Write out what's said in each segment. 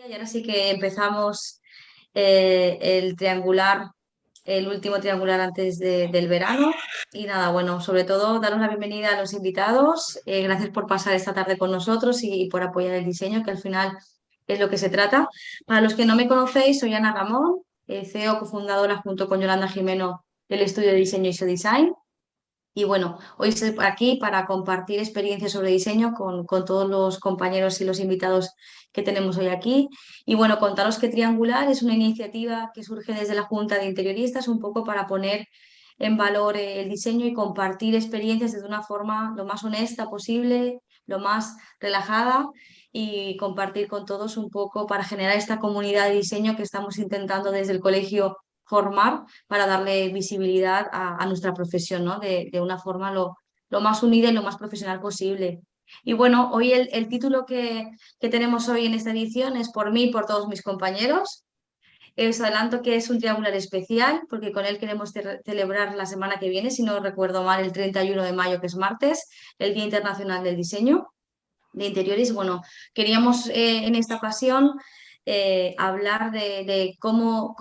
Y ahora sí que empezamos el triangular, el último triangular antes del verano. Y nada, bueno, sobre todo daros la bienvenida a los invitados. Gracias por pasar esta tarde con nosotros y por apoyar el diseño, que al final es lo que se trata. Para los que no me conocéis, soy Ana Ramón, CEO cofundadora junto con Yolanda Jimeno del estudio de diseño ISO Design. Y bueno, hoy estoy aquí para compartir experiencias sobre diseño con todos los compañeros y los invitados que tenemos hoy aquí. Y bueno, contaros que Triangular es una iniciativa que surge desde la Junta de Interioristas, un poco para poner en valor el diseño y compartir experiencias de una forma lo más honesta posible, lo más relajada y compartir con todos un poco para generar esta comunidad de diseño que estamos intentando desde el colegio formar para darle visibilidad a nuestra profesión, ¿no? De una forma lo más unida y lo más profesional posible. Y bueno, hoy el título que tenemos hoy en esta edición es por mí y por todos mis compañeros. Os adelanto que es un triangular especial porque con él queremos celebrar la semana que viene, si no recuerdo mal, el 31 de mayo, que es martes, el Día Internacional del Diseño de Interiores. Bueno, queríamos en esta ocasión hablar de cómo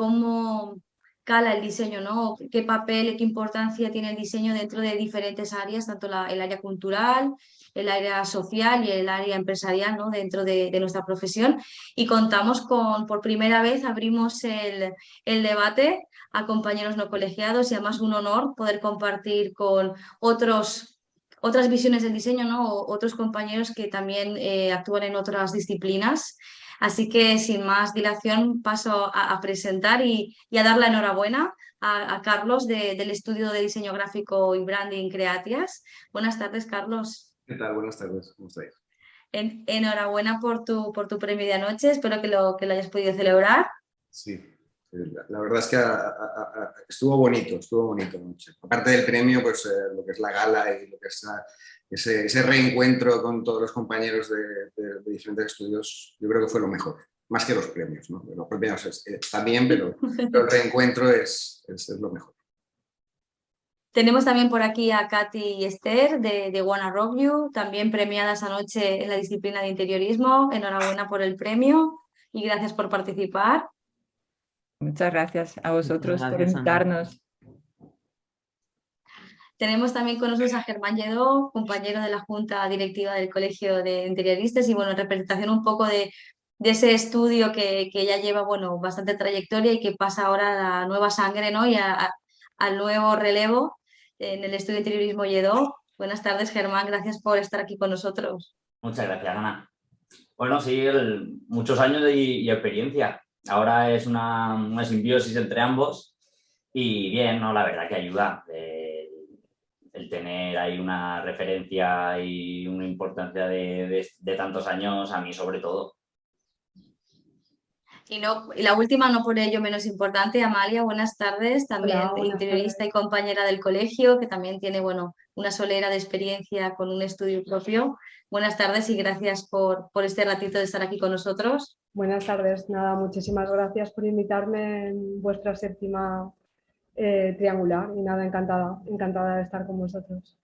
cala el diseño, ¿no? Qué papel y qué importancia tiene el diseño dentro de diferentes áreas, tanto el área cultural, el área social y el área empresarial, ¿no? Dentro de nuestra profesión. Y contamos por primera vez, abrimos el debate a compañeros no colegiados y además un honor poder compartir con otras visiones del diseño, ¿no? O otros compañeros que también actúan en otras disciplinas. Así que sin más dilación paso a presentar y a dar la enhorabuena a Carlos del estudio de diseño gráfico y branding Creatias. Buenas tardes, Carlos. ¿Qué tal? Buenas tardes, ¿cómo estáis? Enhorabuena por tu premio de anoche. Espero que lo hayas podido celebrar. Sí, la verdad es que estuvo bonito anoche. Aparte del premio, pues lo que es la gala y lo que es ese reencuentro con todos los compañeros de diferentes estudios, yo creo que fue lo mejor, más que los premios, ¿no? Los premios están bien, pero el reencuentro es lo mejor. Tenemos también por aquí a Katy y Esther de Wanna Rock You, también premiadas anoche en la disciplina de interiorismo. Enhorabuena por el premio y gracias por participar. Muchas gracias a Muchas vosotros por gracias, Ana. invitarnos. Tenemos también con nosotros a Germán Lledó, compañero de la Junta Directiva del Colegio de Interioristas y bueno, en representación un poco de ese estudio que ya lleva bueno, bastante trayectoria y que pasa ahora a la nueva sangre, ¿no? Al nuevo relevo en el estudio de interiorismo Lledó. Buenas tardes, Germán, gracias por estar aquí con nosotros. Muchas gracias, Ana. Bueno, sí, muchos años y experiencia. Ahora es una simbiosis entre ambos y bien, ¿no? La verdad que ayuda el tener ahí una referencia y una importancia de tantos años, a mí sobre todo. Y la última, no por ello menos importante, Amalia, buenas tardes, también Hola, buenas interiorista y tardes. compañera del colegio, que también tiene, bueno, una solera de experiencia con un estudio propio. Buenas tardes y gracias por este ratito de estar aquí con nosotros. Buenas tardes. Nada, muchísimas gracias por invitarme en vuestra séptima triangular y nada, encantada de estar con vosotros.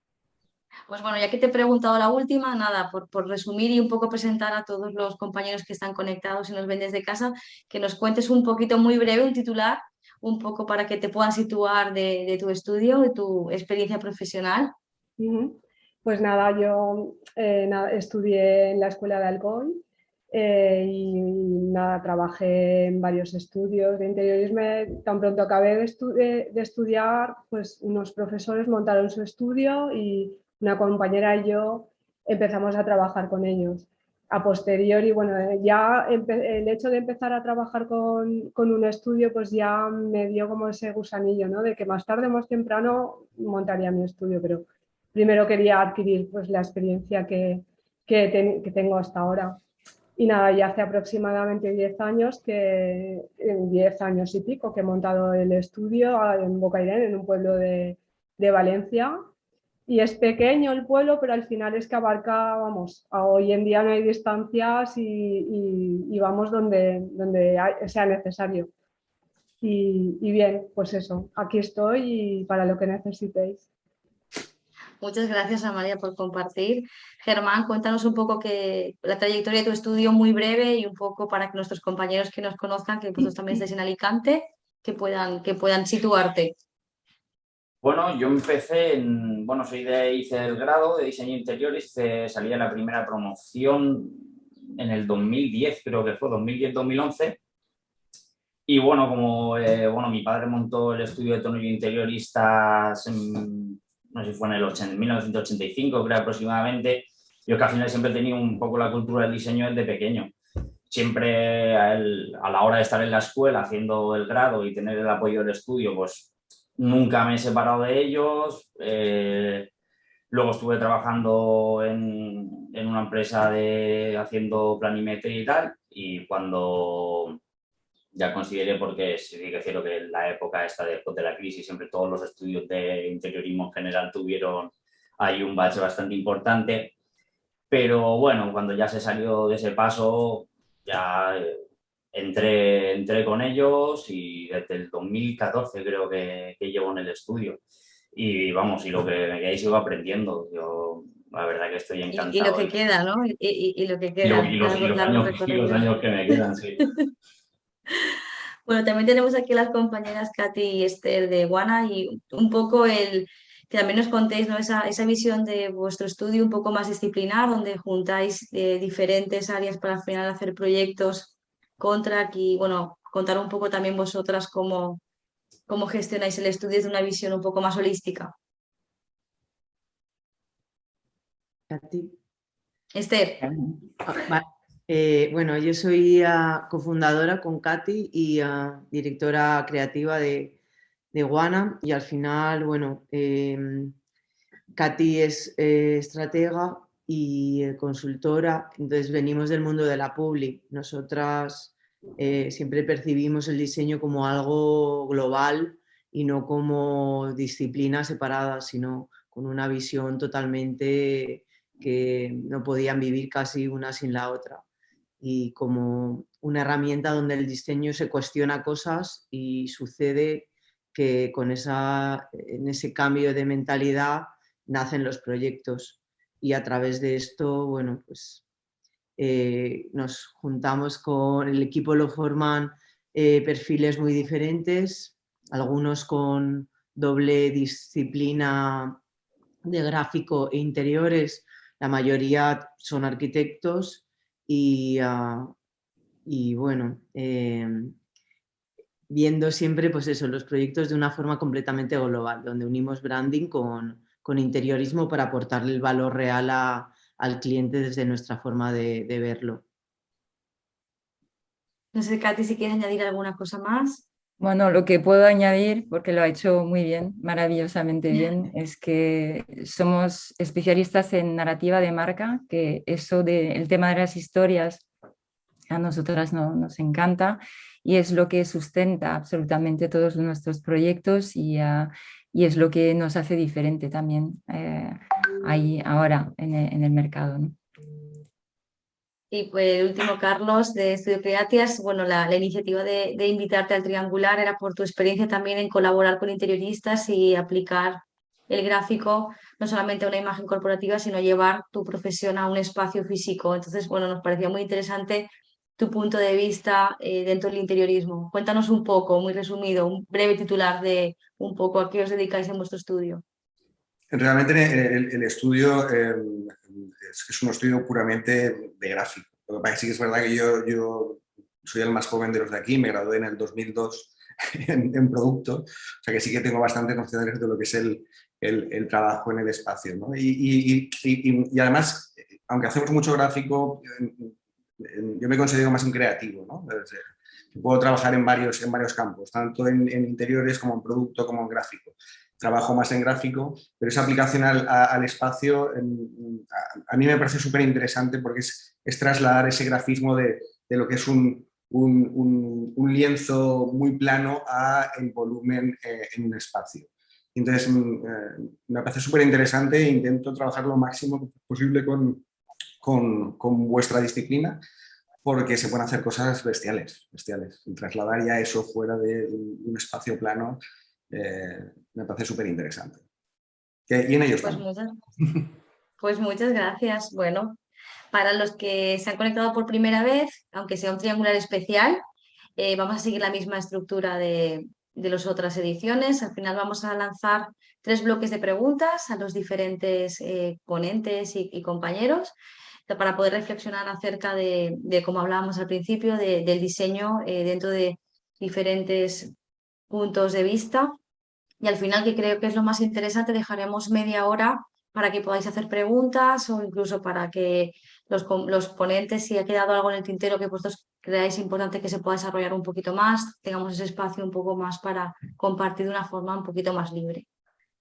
Pues bueno, ya que te he preguntado la última, nada, por resumir y un poco presentar a todos los compañeros que están conectados y nos ven desde casa, que nos cuentes un poquito muy breve, un titular, un poco para que te puedan situar de tu estudio, de tu experiencia profesional. Ujú. Pues nada, yo estudié en la Escuela de Alcoy y nada, trabajé en varios estudios de interiorismo. Tan pronto acabé de estudiar, pues unos profesores montaron su estudio y una compañera y yo empezamos a trabajar con ellos. A posteriori, bueno, ya el hecho de empezar a trabajar con un estudio, pues ya me dio como ese gusanillo, ¿no? De que más tarde o más temprano montaría mi estudio, pero primero quería adquirir pues, la experiencia que tengo hasta ahora. Y nada, ya hace aproximadamente 10 años, 10 años y pico, que he montado el estudio en Bocairén, en un pueblo de Valencia. Y es pequeño el pueblo, pero al final es que abarca, vamos, hoy en día no hay distancias y vamos donde sea necesario. Y bien, pues eso, aquí estoy y para lo que necesitéis. Muchas gracias, Amalia, por compartir. Germán, cuéntanos un poco la trayectoria de tu estudio muy breve y un poco para que nuestros compañeros que nos conozcan, que vosotros también estáis en Alicante, que puedan situarte. Bueno, yo empecé bueno, hice el grado de diseño interior y salí a la primera promoción en el 2010, creo que fue 2010-2011. Y bueno, como mi padre montó el estudio de tornillo interioristas, no sé si fue en 1985, creo aproximadamente, yo que al final siempre he tenido un poco la cultura del diseño desde pequeño. Siempre a la hora de estar en la escuela haciendo el grado y tener el apoyo del estudio, pues nunca me he separado de ellos. Luego estuve trabajando en una empresa haciendo planimetría y tal, y cuando ya consideré, porque sí que es cierto que en la época esta después de la crisis siempre todos los estudios de interiorismo en general tuvieron ahí un bache bastante importante, pero bueno, cuando ya se salió de ese paso ya entré con ellos y desde el 2014 creo que llevo en el estudio y vamos, y lo que me quedé sigo aprendiendo. Yo la verdad que estoy Y lo encantado que queda, ¿no? Y lo que y queda, largo los recorrido. años que me quedan, sí. Bueno, también tenemos aquí las compañeras Katy y Esther de Guana y un poco que también nos contéis, ¿no? Esa visión de vuestro estudio un poco más disciplinar, donde juntáis diferentes áreas para al final hacer proyectos contra y bueno, contar un poco también vosotras cómo gestionáis el estudio desde una visión un poco más holística. A ti. Esther, Vale. Bueno, yo soy cofundadora con Katy y directora creativa de Guana y al final, bueno, Katy es estratega y consultora, entonces venimos del mundo de la publi. Nosotras siempre percibimos el diseño como algo global y no como disciplinas separadas, sino con una visión totalmente que no podían vivir casi una sin la otra. Y como una herramienta donde el diseño se cuestiona cosas y sucede que en ese cambio de mentalidad nacen los proyectos y a través de esto, bueno, pues nos juntamos con el equipo, lo forman perfiles muy diferentes, algunos con doble disciplina de gráfico e interiores, la mayoría son arquitectos y bueno, viendo siempre pues eso, los proyectos de una forma completamente global, donde unimos branding con interiorismo para aportarle el valor real al cliente desde nuestra forma de verlo. no sé, Katy, si quieres añadir alguna cosa más. Bueno, lo que puedo añadir, porque lo ha hecho muy bien, maravillosamente bien, es que somos especialistas en narrativa de marca, que eso del tema de las historias a nosotras nos encanta y es lo que sustenta absolutamente todos nuestros proyectos y es lo que nos hace diferente también ahí ahora en el mercado, ¿no? Y pues el último, Carlos, de Estudio Creatias, bueno, la iniciativa de invitarte al Triangular era por tu experiencia también en colaborar con interioristas y aplicar el gráfico no solamente a una imagen corporativa, sino llevar tu profesión a un espacio físico. Entonces, bueno, nos parecía muy interesante tu punto de vista dentro del interiorismo. Cuéntanos un poco, muy resumido, un breve titular de un poco a qué os dedicáis en vuestro estudio. Realmente el estudio es un estudio puramente de gráfico. Lo que pasa es que sí que es verdad que yo soy el más joven de los de aquí, me gradué en el 2002 en producto, o sea que sí que tengo bastantes nociones de lo que es el trabajo en el espacio, ¿no? Y además, aunque hacemos mucho gráfico, yo me considero más un creativo, ¿no? Puedo trabajar en varios campos, tanto en interiores como en producto como en gráfico. Trabajo más en gráfico, pero esa aplicación al espacio a mí me parece súper interesante porque es trasladar ese grafismo de lo que es un lienzo muy plano a el volumen en un espacio. Entonces, me parece súper interesante e intento trabajar lo máximo posible con vuestra disciplina porque se pueden hacer cosas bestiales. Y trasladar ya eso fuera de un espacio plano me parece súper interesante. Y en ellos Pues estamos. pues muchas gracias. Bueno, para los que se han conectado por primera vez, aunque sea un triangular especial, vamos a seguir la misma estructura de las otras ediciones. Al final vamos a lanzar 3 bloques de preguntas a los diferentes ponentes y compañeros para poder reflexionar acerca de cómo hablábamos al principio, del diseño dentro de diferentes puntos de vista. Y al final, que creo que es lo más interesante, dejaremos media hora para que podáis hacer preguntas o incluso para que los ponentes, si ha quedado algo en el tintero que vosotros creáis importante que se pueda desarrollar un poquito más, tengamos ese espacio un poco más para compartir de una forma un poquito más libre.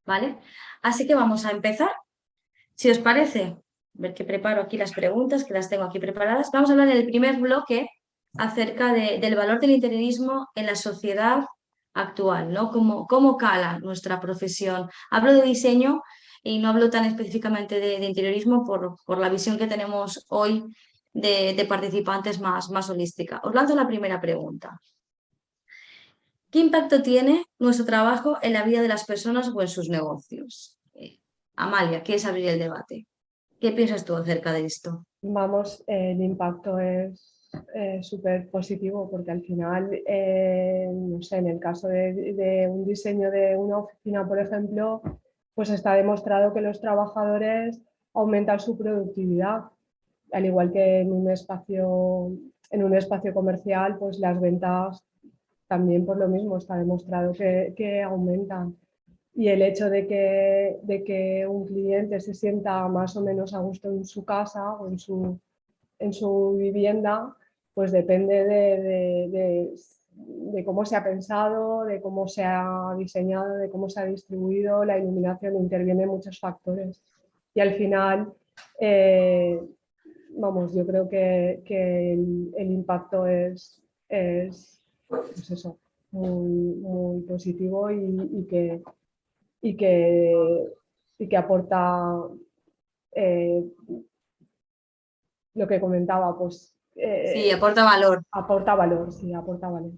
¿Vale? Así que vamos a empezar. Si os parece, ver que preparo aquí las preguntas, que las tengo aquí preparadas. Vamos a hablar en el primer bloque acerca del valor del interiorismo en la sociedad actual, ¿no? ¿Cómo cala nuestra profesión? Hablo de diseño y no hablo tan específicamente de interiorismo por la visión que tenemos hoy de participantes más holística. Os lanzo la primera pregunta. ¿Qué impacto tiene nuestro trabajo en la vida de las personas o en sus negocios? Amalia, ¿quieres abrir el debate? ¿Qué piensas tú acerca de esto? Vamos, el impacto es súper positivo porque al final, no sé, en el caso de un diseño de una oficina, por ejemplo, pues está demostrado que los trabajadores aumentan su productividad, al igual que en un espacio comercial, pues las ventas también por lo mismo está demostrado que aumentan. Y el hecho de que un cliente se sienta más o menos a gusto en su casa o en su vivienda, pues depende de cómo se ha pensado, de cómo se ha diseñado, de cómo se ha distribuido, la iluminación, intervienen muchos factores. Y al final, vamos, yo creo que el impacto es pues eso, muy positivo y que aporta lo que comentaba, pues Sí, aporta valor. aporta valor, sí, aporta valor.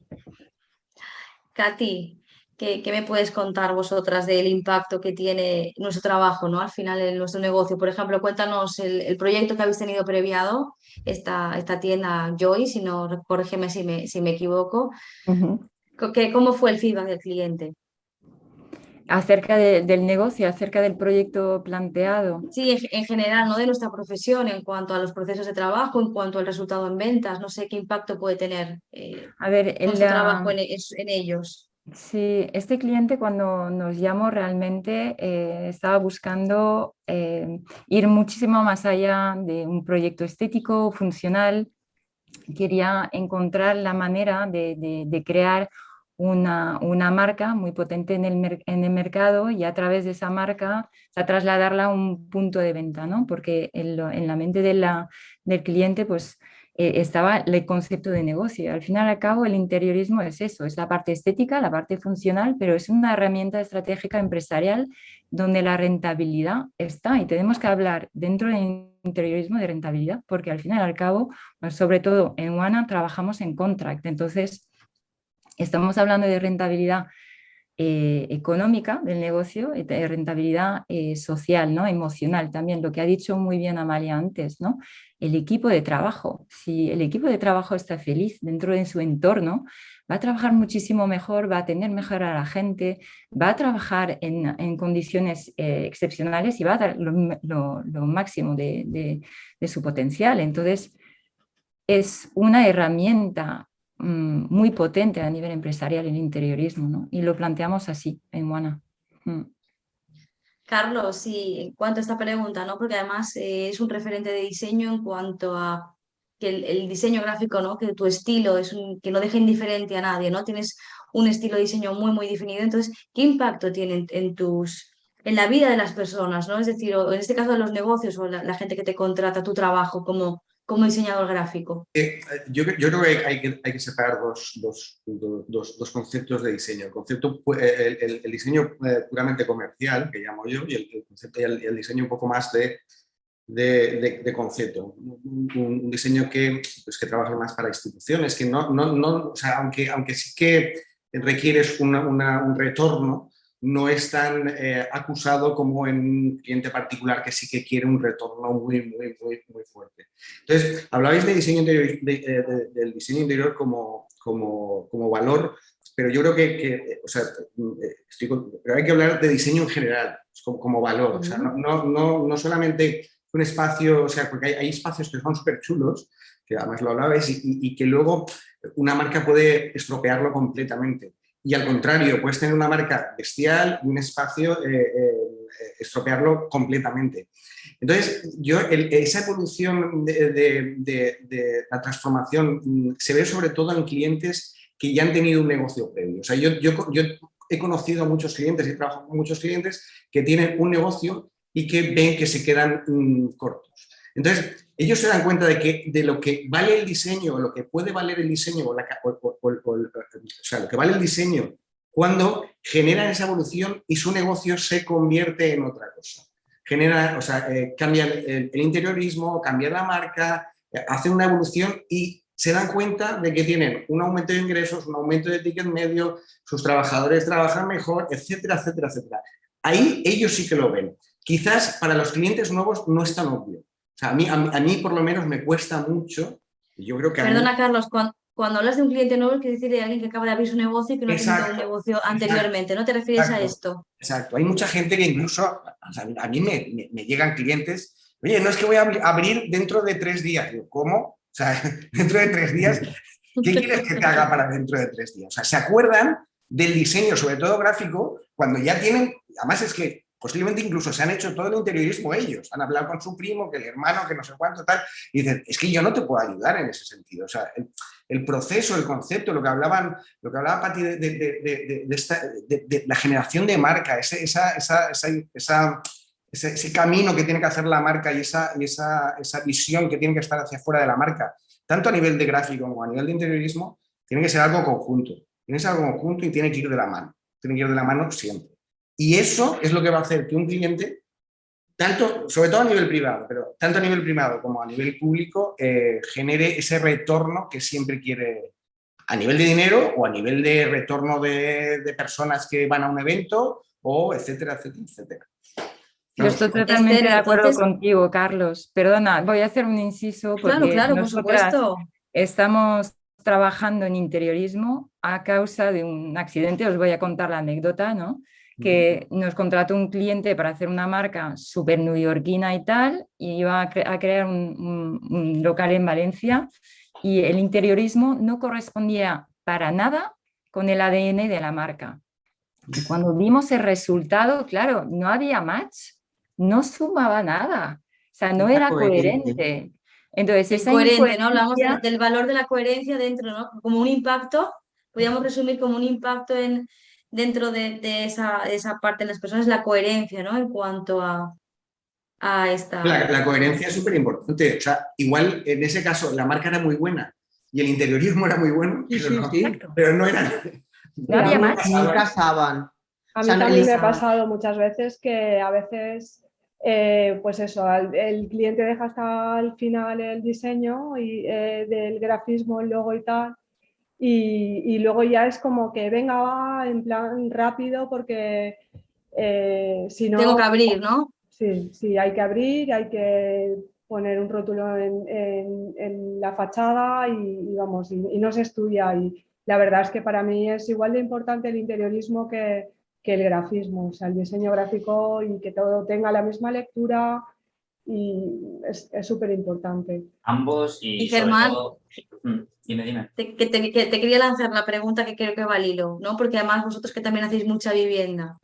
Katy, ¿qué me puedes contar vosotras del impacto que tiene nuestro trabajo, ¿no? Al final en nuestro negocio? Por ejemplo, cuéntanos el proyecto que habéis tenido previado, esta tienda Joy, si no, corrígeme si me equivoco. ¿Cómo fue el feedback del cliente? Acerca del negocio, acerca del proyecto planteado. Sí, en general, ¿no? De nuestra profesión, en cuanto a los procesos de trabajo, en cuanto al resultado en ventas, no sé qué impacto puede tener A ver, nuestro trabajo en ellos. sí, este cliente cuando nos llamó realmente estaba buscando ir muchísimo más allá de un proyecto estético, funcional. Quería encontrar la manera de crear una marca muy potente en en el mercado y a través de esa marca, o sea, trasladarla a un punto de venta, ¿no? Porque en la mente del cliente, pues estaba el concepto de negocio. Al final y al cabo, el interiorismo es eso, es la parte estética, la parte funcional, pero es una herramienta estratégica empresarial donde la rentabilidad está y tenemos que hablar dentro del interiorismo de rentabilidad, porque al final y al cabo, pues sobre todo en WANA trabajamos en contract, entonces estamos hablando de rentabilidad económica del negocio y de rentabilidad social, ¿no? Emocional también, lo que ha dicho muy bien Amalia antes, ¿no? El equipo de trabajo, si el equipo de trabajo está feliz dentro de su entorno, va a trabajar muchísimo mejor, va a tener mejor a la gente, va a trabajar en condiciones excepcionales y va a dar lo máximo de su potencial. Entonces, es una herramienta muy potente a nivel empresarial el interiorismo, ¿no? Y lo planteamos así en WANA. Carlos, sí, en cuanto a esta pregunta, ¿no? Porque además es un referente de diseño en cuanto a que el diseño gráfico, ¿no? Que tu estilo que no deja indiferente a nadie, ¿no? Tienes un estilo de diseño muy definido. Entonces, ¿qué impacto tiene en la vida de las personas, ¿no? Es decir, o en este caso de los negocios o la gente que te contrata tu trabajo como diseñador gráfico? Yo creo que hay que separar dos conceptos de diseño. El concepto, el diseño puramente comercial, que llamo yo, y el concepto y el diseño un poco más de concepto. Un diseño pues, que trabaja más para instituciones, que no o sea, aunque sí que requieres un retorno, no es tan acusado como en un cliente particular que sí que quiere un retorno muy fuerte. Entonces, hablabais de diseño interior, del diseño interior como valor, pero yo creo o sea, pero hay que hablar de diseño en general, como valor. O sea, no solamente un espacio, o sea, porque hay espacios que son súper chulos, que además lo hablabais, y que luego una marca puede estropearlo completamente. Y al contrario, puedes tener una marca bestial y un espacio estropearlo completamente. Entonces, esa evolución de la transformación se ve sobre todo en clientes que ya han tenido un negocio previo. O sea, yo he conocido a muchos clientes, he trabajado con muchos clientes que tienen un negocio y que ven que se quedan cortos. Entonces, ellos se dan cuenta de lo que vale el diseño, o lo que puede valer el diseño, o sea, lo que vale el diseño cuando generan esa evolución y su negocio se convierte en otra cosa. Cambian el interiorismo, cambian la marca, hacen una evolución y se dan cuenta de que tienen un aumento de ingresos, un aumento de ticket medio, sus trabajadores trabajan mejor, etcétera, etcétera, etcétera. Ahí ellos sí que lo ven. Quizás para los clientes nuevos no es tan obvio. O sea, a mí por lo menos me cuesta mucho. Y yo creo que Perdona, Carlos, cuando hablas de un cliente nuevo, quiere decir de alguien que acaba de abrir su negocio y que no ha tenido un negocio anteriormente, ¿no te refieres a esto? Exacto. Hay mucha gente que incluso, o sea, a mí me llegan clientes, oye, no es que voy a abrir dentro de 3 días. Digo, ¿cómo? O sea, dentro de 3 días, ¿qué quieres que te haga para dentro de 3 días? O sea, se acuerdan del diseño, sobre todo gráfico, cuando ya tienen, además es que posiblemente incluso se han hecho todo el interiorismo ellos, han hablado con su primo, que el hermano, que no sé cuánto, tal, y dicen, es que yo no te puedo ayudar en ese sentido. O sea, el proceso, el concepto, lo que hablaba Pati de la generación de marca, ese camino que tiene que hacer la marca y esa visión que tiene que estar hacia afuera de la marca, tanto a nivel de gráfico como a nivel de interiorismo, tiene que ser algo conjunto. Tiene que ser algo conjunto y tiene que ir de la mano. Tiene que ir de la mano siempre. Y eso es lo que va a hacer que un cliente, sobre todo a nivel privado, pero tanto a nivel privado como a nivel público, genere ese retorno que siempre quiere, a nivel de dinero o a nivel de retorno de personas que van a un evento, o etcétera, etcétera, etcétera. Yo estoy totalmente Esther, de acuerdo entonces, contigo, Carlos. Perdona, voy a hacer un inciso porque claro, por nosotras supuesto. estamos trabajando en interiorismo a causa de un accidente. Os voy a contar la anécdota, ¿no? Que nos contrató un cliente para hacer una marca súper neoyorquina y tal, y iba a crear un local en Valencia, y el interiorismo no correspondía para nada con el ADN de la marca. Y cuando vimos el resultado, claro, no había match, no sumaba nada, o sea, no era coherente. Entonces, esa Incoherente, ¿no? Hablamos incoherencia, del valor de la coherencia dentro, ¿no? Como un impacto, podríamos resumir como un impacto dentro de esa parte en las personas, la coherencia, ¿no? En cuanto a esta... La coherencia es súper importante. O sea, igual en ese caso la marca era muy buena y el interiorismo era muy bueno, pero no eran. no había match. No casaban. A O mí sea, también me ha pasado muchas veces que a veces, pues eso, el cliente deja hasta el final el diseño del grafismo, el logo y tal, y luego ya es como que venga, va, en plan rápido, porque si Tengo no, que abrir, ¿no? sí, hay que abrir, hay que poner un rótulo en la fachada y vamos, y no se estudia. Y la verdad es que para mí es igual de importante el interiorismo que el grafismo, o sea, el diseño gráfico y que todo tenga la misma lectura y es súper importante. Ambos Y y sobre Germán, todo... Dime. que te quería lanzar la pregunta que creo que va al hilo, ¿no? Porque además vosotros que también hacéis mucha vivienda,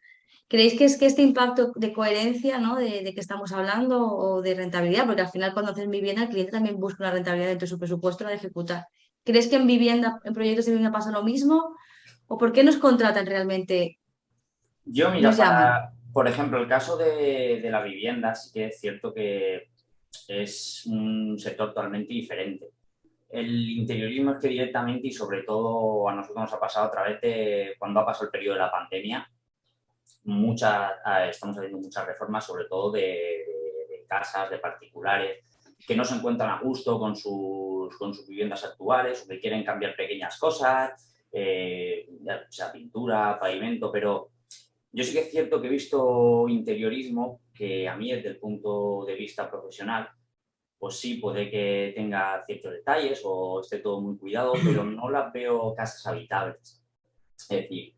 ¿creéis que es que este impacto de coherencia, ¿no? de que estamos hablando o de rentabilidad? Porque al final cuando haces vivienda el cliente también busca una rentabilidad dentro de su presupuesto de ejecutar. ¿Crees que en vivienda, en proyectos de vivienda pasa lo mismo? ¿O por qué nos contratan realmente? Yo, mira, Nos llaman. por ejemplo, el caso de la vivienda, sí que es cierto que es un sector totalmente diferente. El interiorismo es que directamente, y sobre todo a nosotros nos ha pasado a través de cuando ha pasado el periodo de la pandemia, estamos haciendo muchas reformas, sobre todo de casas, de particulares, que no se encuentran a gusto con sus viviendas actuales o que quieren cambiar pequeñas cosas, ya sea pintura, pavimento, pero Yo sí que es cierto que he visto interiorismo que a mí desde el punto de vista profesional, pues sí, puede que tenga ciertos detalles o esté todo muy cuidado, pero no las veo casas habitables. Es decir,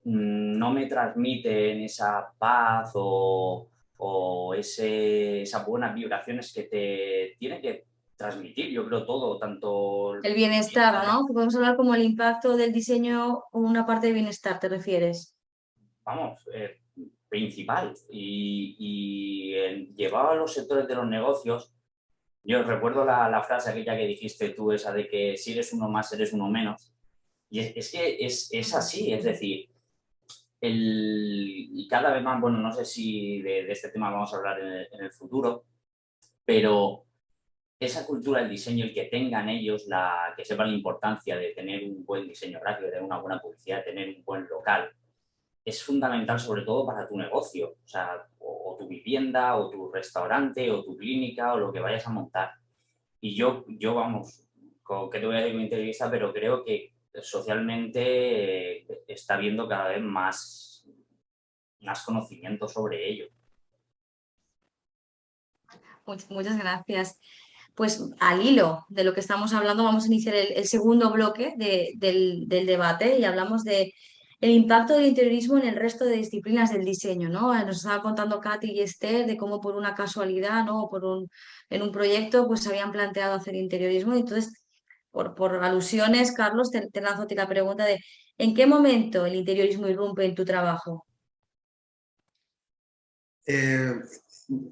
no me transmiten esa paz o esas buenas vibraciones que te tiene que transmitir, yo creo, todo, tanto El bienestar, ¿no? Que podemos hablar como el impacto del diseño o una parte de bienestar, ¿te refieres? vamos, principal. Llevado a los sectores de los negocios, yo recuerdo la frase aquella que dijiste tú, esa de que si eres uno más, eres uno menos. Y es que es así, es decir, y cada vez más, bueno, no sé si de este tema vamos a hablar en el futuro, pero esa cultura del diseño, el que tengan ellos, que sepan la importancia de tener un buen diseño gráfico, de tener una buena publicidad, de tener un buen local, es fundamental sobre todo para tu negocio, o sea, o tu vivienda, o tu restaurante, o tu clínica, o lo que vayas a montar. Y yo vamos, ¿qué te voy a decir con entrevista? Pero creo que socialmente está habiendo cada vez más conocimiento sobre ello. Muchas gracias. Pues al hilo de lo que estamos hablando, vamos a iniciar el segundo bloque del debate y hablamos de el impacto del interiorismo en el resto de disciplinas del diseño, ¿no? Nos estaba contando Katy y Esther de cómo por una casualidad, ¿no? En un proyecto, pues se habían planteado hacer interiorismo. Y entonces, por alusiones, Carlos, te lanzo a ti la pregunta de ¿en qué momento el interiorismo irrumpe en tu trabajo?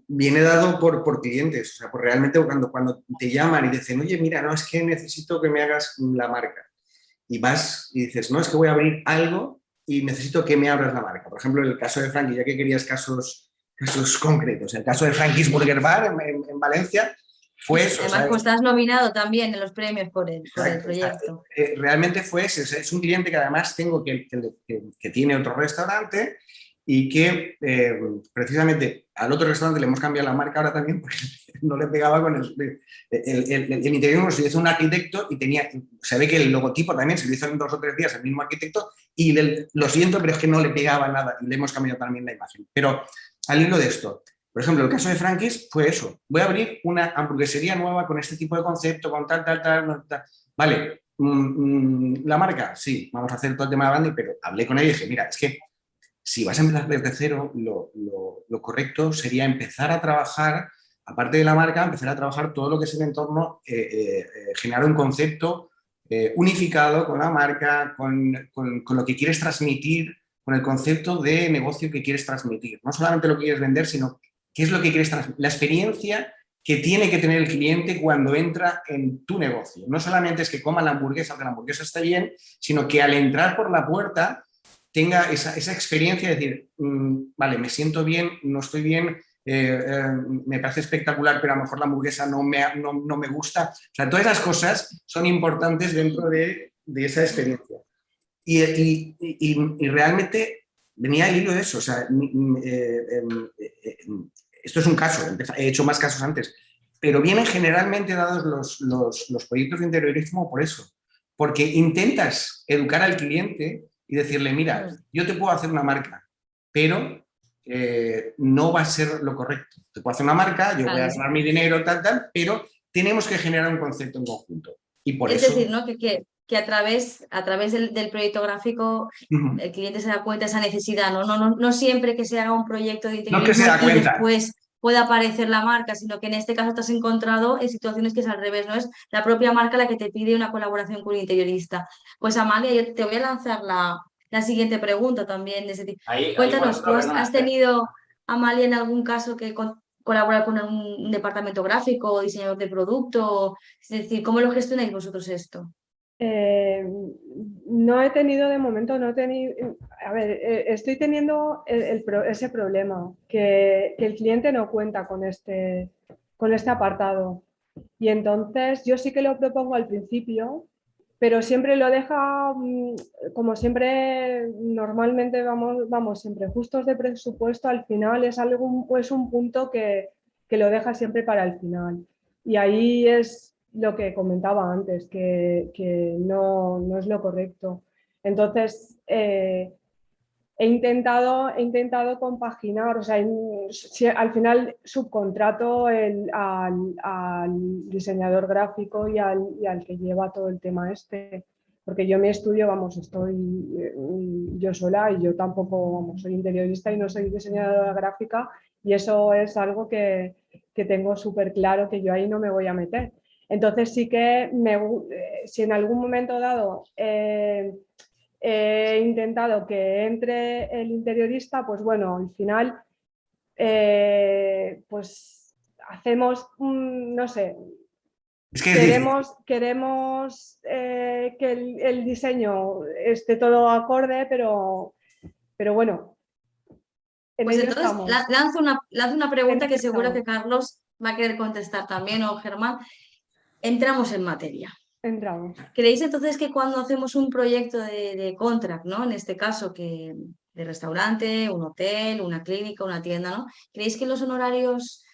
Viene dado por clientes, o sea, por realmente cuando te llaman y dicen, oye, mira, no, es que necesito que me hagas la marca. Y vas y dices, no, es que voy a abrir algo y necesito que me abras la marca. Por ejemplo, en el caso de Frankie, ya que querías casos concretos, el caso de Frankie's Burger Bar en Valencia fue eso. Además, pues estás nominado también en los premios por el proyecto. Realmente fue ese. Es un cliente que además tengo que tiene otro restaurante y que precisamente al otro restaurante le hemos cambiado la marca ahora también porque no le pegaba con el interior. Se hizo un arquitecto y se ve que el logotipo también se lo hizo en 2 o 3 días el mismo arquitecto y lo siento, pero es que no le pegaba nada y le hemos cambiado también la imagen. Pero al hilo de esto, por ejemplo, el caso de Frankie's fue eso. Voy a abrir una hamburguesería nueva con este tipo de concepto, con tal. Vale, la marca, sí, vamos a hacer todo el tema de branding, pero hablé con él y dije, mira, es que si vas a empezar desde cero, lo correcto sería empezar a trabajar, aparte de la marca, empezar a trabajar todo lo que es el entorno, generar un concepto unificado con la marca, con lo que quieres transmitir, con el concepto de negocio que quieres transmitir. No solamente lo que quieres vender, sino qué es lo que quieres transmitir, la experiencia que tiene que tener el cliente cuando entra en tu negocio. No solamente es que coma la hamburguesa, que la hamburguesa esté bien, sino que al entrar por la puerta tenga esa experiencia de decir, vale, me siento bien, no estoy bien, me parece espectacular, pero a lo mejor la hamburguesa no me gusta. O sea, todas esas cosas son importantes dentro de esa experiencia. Y realmente venía al hilo de eso. O sea, esto es un caso, he hecho más casos antes, pero vienen generalmente dados los proyectos de interiorismo por eso, porque intentas educar al cliente y decirle, mira, yo te puedo hacer una marca, pero no va a ser lo correcto. Te puedo hacer una marca, yo voy a ganar mi dinero, tal, pero tenemos que generar un concepto en conjunto. Y por es eso... decir, ¿no? que a través del proyecto gráfico el cliente se da cuenta de esa necesidad, ¿no? No siempre que se haga un proyecto de interiorismo y después pueda aparecer la marca, sino que en este caso te has encontrado en situaciones que es al revés, ¿no? Es la propia marca la que te pide una colaboración con un interiorista. Pues Amalia, yo te voy a lanzar la siguiente pregunta también de ese tipo. Cuéntanos, ¿tú has tenido, Amalia, en algún caso que colaborar con un departamento gráfico o diseñador de producto? Es decir, ¿cómo lo gestionáis vosotros esto? No he tenido de momento, a ver, estoy teniendo ese problema, que el cliente no cuenta con este apartado. Y entonces yo sí que lo propongo al principio, pero siempre lo deja, como siempre, normalmente vamos siempre justos de presupuesto, al final es un punto que lo deja siempre para el final. Y ahí es lo que comentaba antes, que no es lo correcto. Entonces, he intentado compaginar, o sea, al final subcontrato al diseñador gráfico y al que lleva todo el tema este. Porque yo en mi estudio, vamos, estoy yo sola y yo tampoco, vamos, soy interiorista y no soy diseñadora gráfica y eso es algo que tengo súper claro que yo ahí no me voy a meter. Entonces sí que si en algún momento dado he intentado que entre el interiorista, pues bueno, al final pues hacemos, no sé, Es que queremos que el diseño esté todo acorde, pero bueno, en Pues ello entonces estamos. lanzo una pregunta En que ello seguro que estamos. Carlos va a querer contestar también, o Germán. Entramos en materia. Entramos. ¿Creéis entonces que cuando hacemos un proyecto de contract, ¿no? En este caso, que de restaurante, un hotel, una clínica, una tienda, ¿no? ¿Creéis que los honorarios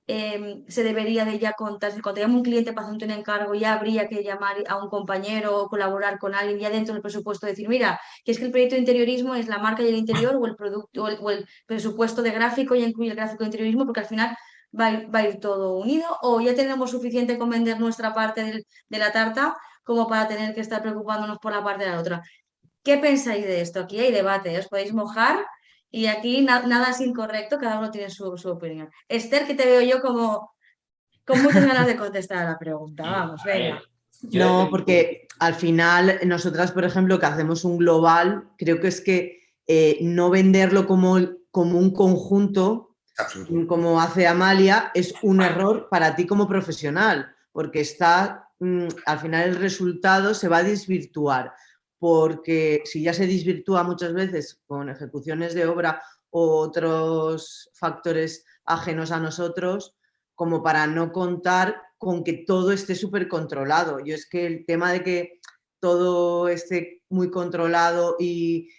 se debería de ya contar? Si cuando llama un cliente para hacer un encargo, ya habría que llamar a un compañero o colaborar con alguien ya dentro del presupuesto, decir, mira, que es que el proyecto de interiorismo es la marca y el interior o el producto o el presupuesto de gráfico ya incluye el gráfico de interiorismo porque al final va a ir todo unido, o ya tenemos suficiente con vender nuestra parte de la tarta como para tener que estar preocupándonos por la parte de la otra. ¿Qué pensáis de esto? Aquí hay debate, os podéis mojar y aquí nada es incorrecto, cada uno tiene su opinión. Esther, que te veo yo como con muchas ganas de contestar a la pregunta. Vamos, venga. No, porque al final nosotras, por ejemplo, que hacemos un global, creo que es que no venderlo como un conjunto, como hace Amalia, es un error para ti como profesional, porque al final el resultado se va a desvirtuar, porque si ya se desvirtúa muchas veces con ejecuciones de obra o otros factores ajenos a nosotros, como para no contar con que todo esté súper controlado. Yo es que el tema de que todo esté muy controlado y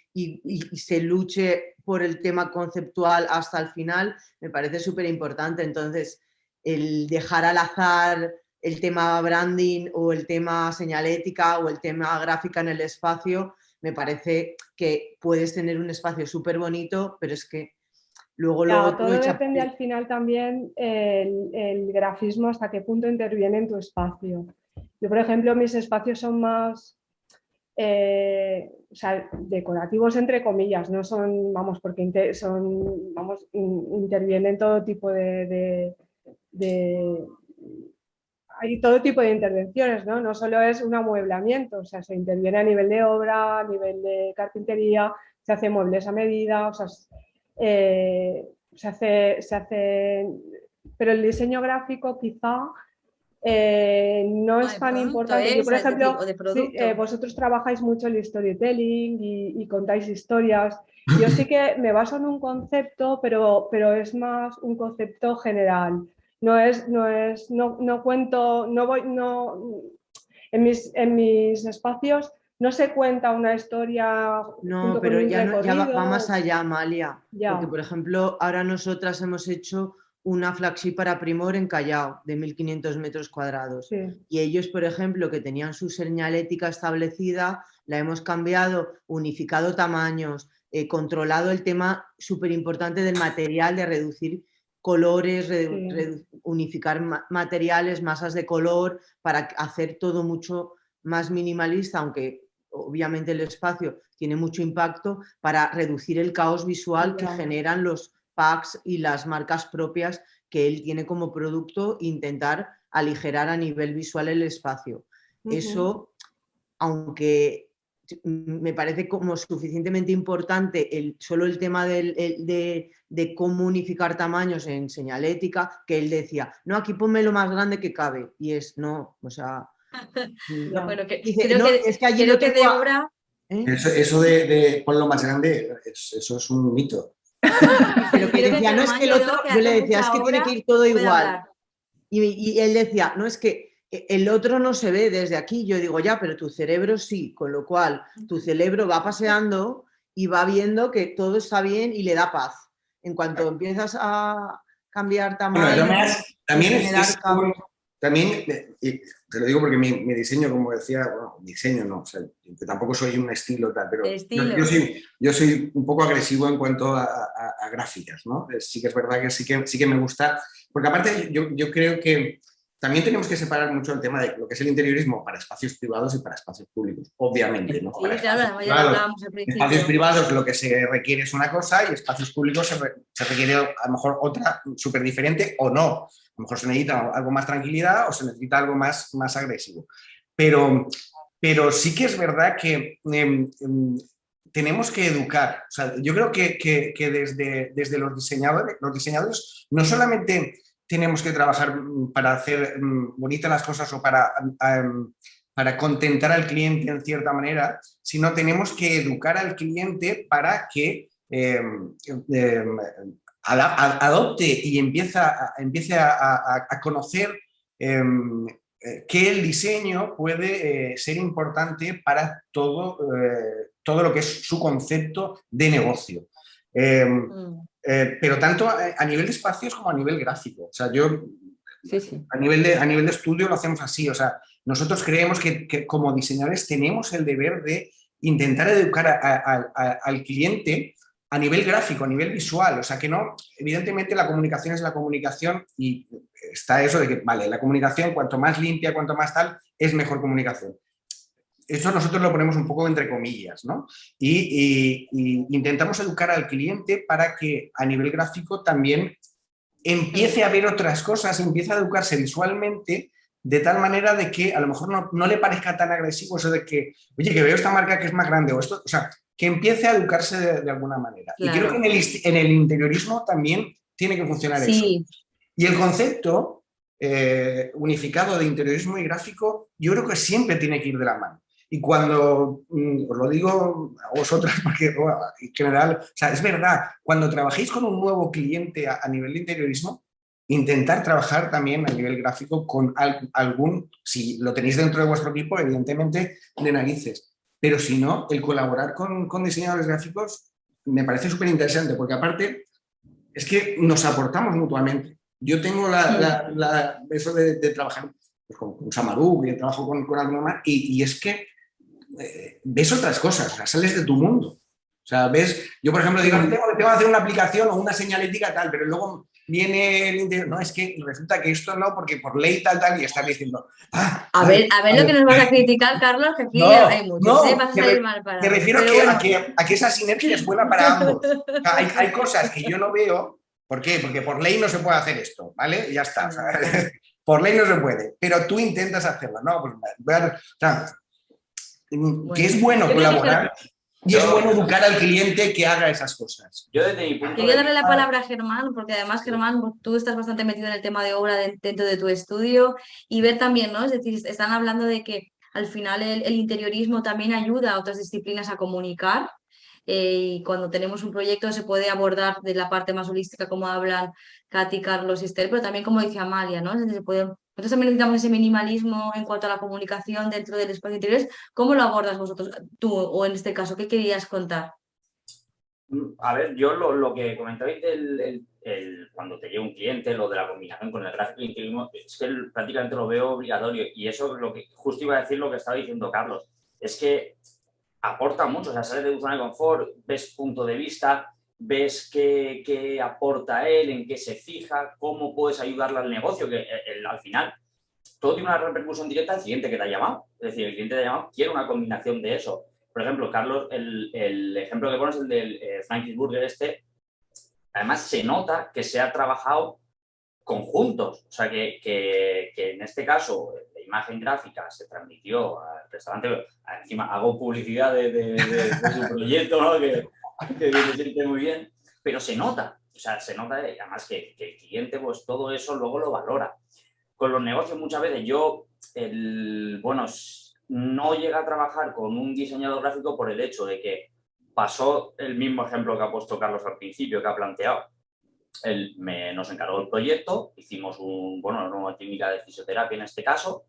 se luche por el tema conceptual hasta el final, me parece súper importante. Entonces, el dejar al azar el tema branding o el tema señalética o el tema gráfica en el espacio, me parece que puedes tener un espacio súper bonito, pero es que luego lo otro todo depende al final también el grafismo hasta qué punto interviene en tu espacio. Yo, por ejemplo, mis espacios son más o sea, decorativos entre comillas, no son, vamos, porque intervienen todo tipo hay todo tipo de intervenciones, ¿no? No solo es un amueblamiento, o sea, se interviene a nivel de obra, a nivel de carpintería, se hace muebles a medida, o sea, se hace, pero el diseño gráfico quizá no es tan importante. Yo, por ejemplo, vosotros trabajáis mucho el storytelling y contáis historias. Yo sí que me baso en un concepto, pero es más un concepto general. No cuento, en mis espacios no se cuenta una historia. No, pero ya va más recorrido. allá, Amalia. Ya. Porque, por ejemplo, ahora nosotras hemos hecho una flagship para Primor en Callao, de 1.500 metros cuadrados. Sí. Y ellos, por ejemplo, que tenían su señalética establecida, la hemos cambiado, unificado tamaños, controlado el tema súper importante del material, de reducir colores, unificar materiales, masas de color, para hacer todo mucho más minimalista, aunque obviamente el espacio tiene mucho impacto, para reducir el caos visual que generan los packs y las marcas propias que él tiene como producto, e intentar aligerar a nivel visual el espacio. Eso, aunque me parece como suficientemente importante solo el tema de cómo unificar tamaños en señalética, que él decía, no, aquí ponme lo más grande que cabe, y no, o sea... No, bueno, dice, creo no, que, es que allí creo lo que tengo de obra... Eso de ponlo más grande, eso es un mito. Pero que decía, no, es que el otro, yo le decía, es que tiene que ir todo igual. Y él decía, no, es que el otro no se ve desde aquí. Yo digo, ya, pero tu cerebro sí, con lo cual tu cerebro va paseando y va viendo que todo está bien y le da paz. En cuanto empiezas a cambiar tamaño, bueno, también también, y te lo digo porque mi diseño, como decía, bueno, diseño no, o sea, que tampoco soy un estilo tal, pero Estilo. yo soy un poco agresivo en cuanto a gráficas, ¿no? Sí que es verdad que sí que me gusta, porque aparte yo creo que también tenemos que separar mucho el tema de lo que es el interiorismo para espacios privados y para espacios públicos, obviamente, ¿no? Sí, Para claro, espacios además ya lo privados, hablábamos al espacios principio. privados lo que se requiere es una cosa y espacios públicos se requiere a lo mejor otra súper diferente o no. A lo mejor se necesita algo más tranquilidad o se necesita algo más agresivo. Pero sí que es verdad que tenemos que educar. O sea, yo creo que desde los diseñadores no solamente tenemos que trabajar para hacer bonitas las cosas o para contentar al cliente en cierta manera, sino tenemos que educar al cliente para que adopte y empiece a conocer que el diseño puede ser importante para todo lo que es su concepto de negocio. Pero tanto a nivel de espacios como a nivel gráfico. O sea, yo Sí. a nivel de estudio lo hacemos así. O sea, nosotros creemos que como diseñadores tenemos el deber de intentar educar al cliente a nivel gráfico, a nivel visual. O sea, que no, evidentemente la comunicación es la comunicación y está eso de que, vale, la comunicación cuanto más limpia, cuanto más tal, es mejor comunicación. Eso nosotros lo ponemos un poco entre comillas, ¿no? Y intentamos educar al cliente para que a nivel gráfico también empiece a ver otras cosas, empiece a educarse visualmente de tal manera de que a lo mejor no le parezca tan agresivo eso de que, oye, que veo esta marca que es más grande o esto, o sea, que empiece a educarse de alguna manera. Claro. Y creo que en el interiorismo también tiene que funcionar eso. Sí, Y el concepto unificado de interiorismo y gráfico, yo creo que siempre tiene que ir de la mano. Y cuando, os lo digo a vosotras, porque bueno, en general, o sea, es verdad, cuando trabajéis con un nuevo cliente a nivel de interiorismo, intentar trabajar también a nivel gráfico con algún, si lo tenéis dentro de vuestro equipo, evidentemente, de narices. Pero si no, el colaborar con diseñadores gráficos me parece súper interesante, porque aparte es que nos aportamos mutuamente. Yo tengo eso de trabajar pues, con Samaru, y trabajo con alguno más, y es que ves otras cosas, o sea, sales de tu mundo. O sea, ves, yo por ejemplo digo, tengo que hacer una aplicación o una señalética tal, pero luego viene el interior, no, es que resulta que esto no, porque por ley tal, y estás diciendo, a ver lo que nos vas a criticar, Carlos, que aquí hay muchos, vas a salir mal me parado. refiero a que esa sinergia es buena para ambos. O sea, hay cosas que yo no veo, ¿por qué? Porque por ley no se puede hacer esto, ¿vale? Y ya está. O sea, por ley no se puede, pero tú intentas hacerlo, ¿no? Pues, o sea, que es bueno colaborar y es bueno educar al cliente que haga esas cosas. Yo desde mi punto Quería de darle la vista, palabra a Germán, porque además, Germán, tú estás bastante metido en el tema de obra dentro de tu estudio y ver también, ¿no? Es decir, están hablando de que al final el interiorismo también ayuda a otras disciplinas a comunicar y cuando tenemos un proyecto se puede abordar de la parte más holística, como hablan Katy, Carlos y Esther, pero también como dice Amalia, ¿no? Es decir, nosotros también necesitamos ese minimalismo en cuanto a la comunicación dentro del espacio interior. ¿Cómo lo abordas vosotros, tú, o en este caso, qué querías contar? a ver, yo lo que comentabais cuando te llega un cliente, lo de la combinación con el gráfico interiorismo, es que prácticamente lo veo obligatorio. Y eso es lo que justo iba a decir lo que estaba diciendo Carlos. Es que aporta mucho, o sea, sales de tu zona de confort, ves punto de vista, ves qué aporta él, en qué se fija, cómo puedes ayudarle al negocio, que al final todo tiene una repercusión directa al cliente que te ha llamado. Es decir, el cliente te ha llamado, quiere una combinación de eso. Por ejemplo, Carlos, el ejemplo que pones, el del Frankie's Burger además se nota que se ha trabajado conjuntos. O sea, que en este caso la imagen gráfica se transmitió al restaurante. Encima hago publicidad de su proyecto, ¿no? que me siente muy bien. Pero se nota. O sea, se nota además que el cliente pues todo eso luego lo valora. Con los negocios muchas veces no llega a trabajar con un diseñador gráfico por el hecho de que pasó el mismo ejemplo que ha puesto Carlos al principio, que ha planteado. Él nos encargó el proyecto, hicimos una nueva técnica de fisioterapia en este caso,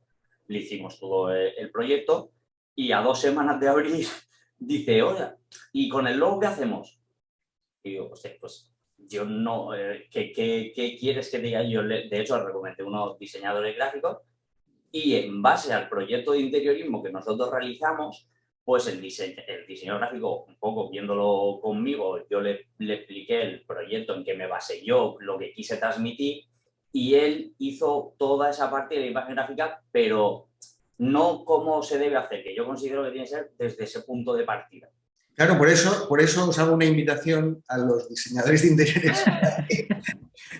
le hicimos todo el proyecto y a 2 semanas de abrir dice, oye, ¿y con el logo qué hacemos? Y digo, pues yo no, ¿qué quieres que diga? Yo, de hecho, le recomendé unos diseñadores gráficos y en base al proyecto de interiorismo que nosotros realizamos, pues el diseño gráfico, un poco viéndolo conmigo, yo le expliqué el proyecto en que me basé yo, lo que quise transmitir, y él hizo toda esa parte de la imagen gráfica, pero no cómo se debe hacer, que yo considero que tiene que ser desde ese punto de partida. Claro, por eso os hago una invitación a los diseñadores de interiores.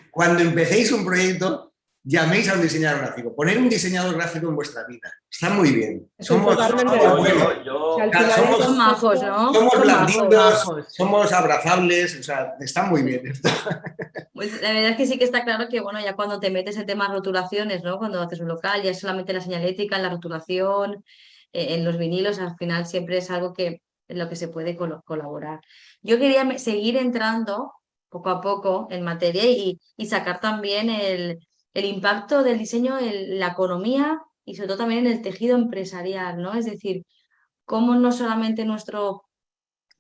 Cuando empecéis un proyecto, llaméis a un diseñador gráfico. Poner un diseñador gráfico en vuestra vida. Está muy bien. Somos totalmente de acuerdo. Yo, Que al final somos- Son majos, ¿no? somos Son blanditos, majos. somos abrazables, o sea, está muy bien esto. Pues la verdad es que sí que está claro que, bueno, ya cuando te metes en temas rotulaciones, ¿no? Cuando haces un local, ya es solamente la señalética, en la rotulación, en los vinilos, al final siempre es algo que en lo que se puede colaborar. Yo quería seguir entrando poco a poco en materia y sacar también el impacto del diseño en la economía y sobre todo también en el tejido empresarial, ¿no? Es decir, cómo no solamente nuestro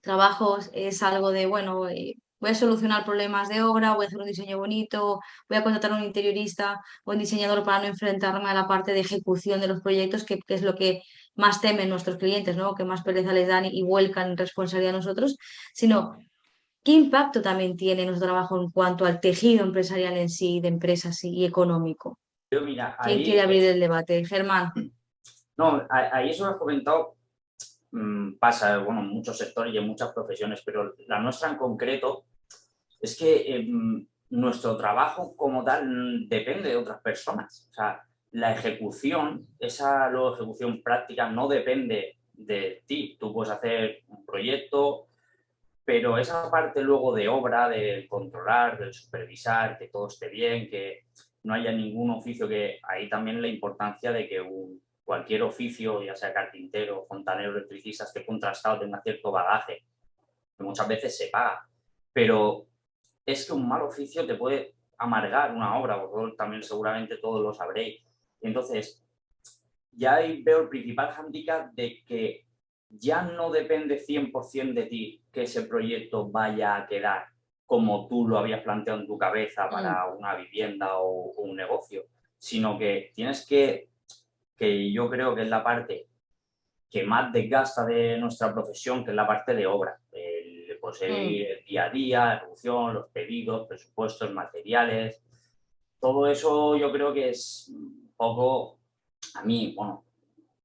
trabajo es algo de, bueno, voy a solucionar problemas de obra, voy a hacer un diseño bonito, voy a contratar a un interiorista o un diseñador para no enfrentarme a la parte de ejecución de los proyectos, que es lo que más temen nuestros clientes, ¿no? Que más pereza les dan y vuelcan responsabilidad a nosotros, sino qué impacto también tiene nuestro trabajo en cuanto al tejido empresarial en sí, de empresas y económico. mira, ¿Quién quiere ahí, abrir el debate? Germán. no, ahí eso lo has comentado, pasa, bueno, en muchos sectores y en muchas profesiones, pero la nuestra en concreto es que nuestro trabajo como tal depende de otras personas. O sea, la ejecución, esa luego ejecución práctica no depende de ti. Tú puedes hacer un proyecto, pero esa parte luego de obra, del controlar, del supervisar, que todo esté bien, que no haya ningún oficio, que ahí también la importancia de que cualquier oficio, ya sea carpintero, fontanero, electricista, esté contrastado, tenga cierto bagaje, que muchas veces se paga. Pero es que un mal oficio te puede amargar una obra, vosotros también seguramente todos lo sabréis. Entonces, ya ahí veo el principal hándicap de que ya no depende 100% de ti que ese proyecto vaya a quedar como tú lo habías planteado en tu cabeza para una vivienda o un negocio, sino que tienes que yo creo que es la parte que más desgasta de nuestra profesión, que es la parte de obra. Pues el día a día, la ejecución, los pedidos, presupuestos, materiales. Todo eso yo creo que es un poco, a mí, bueno,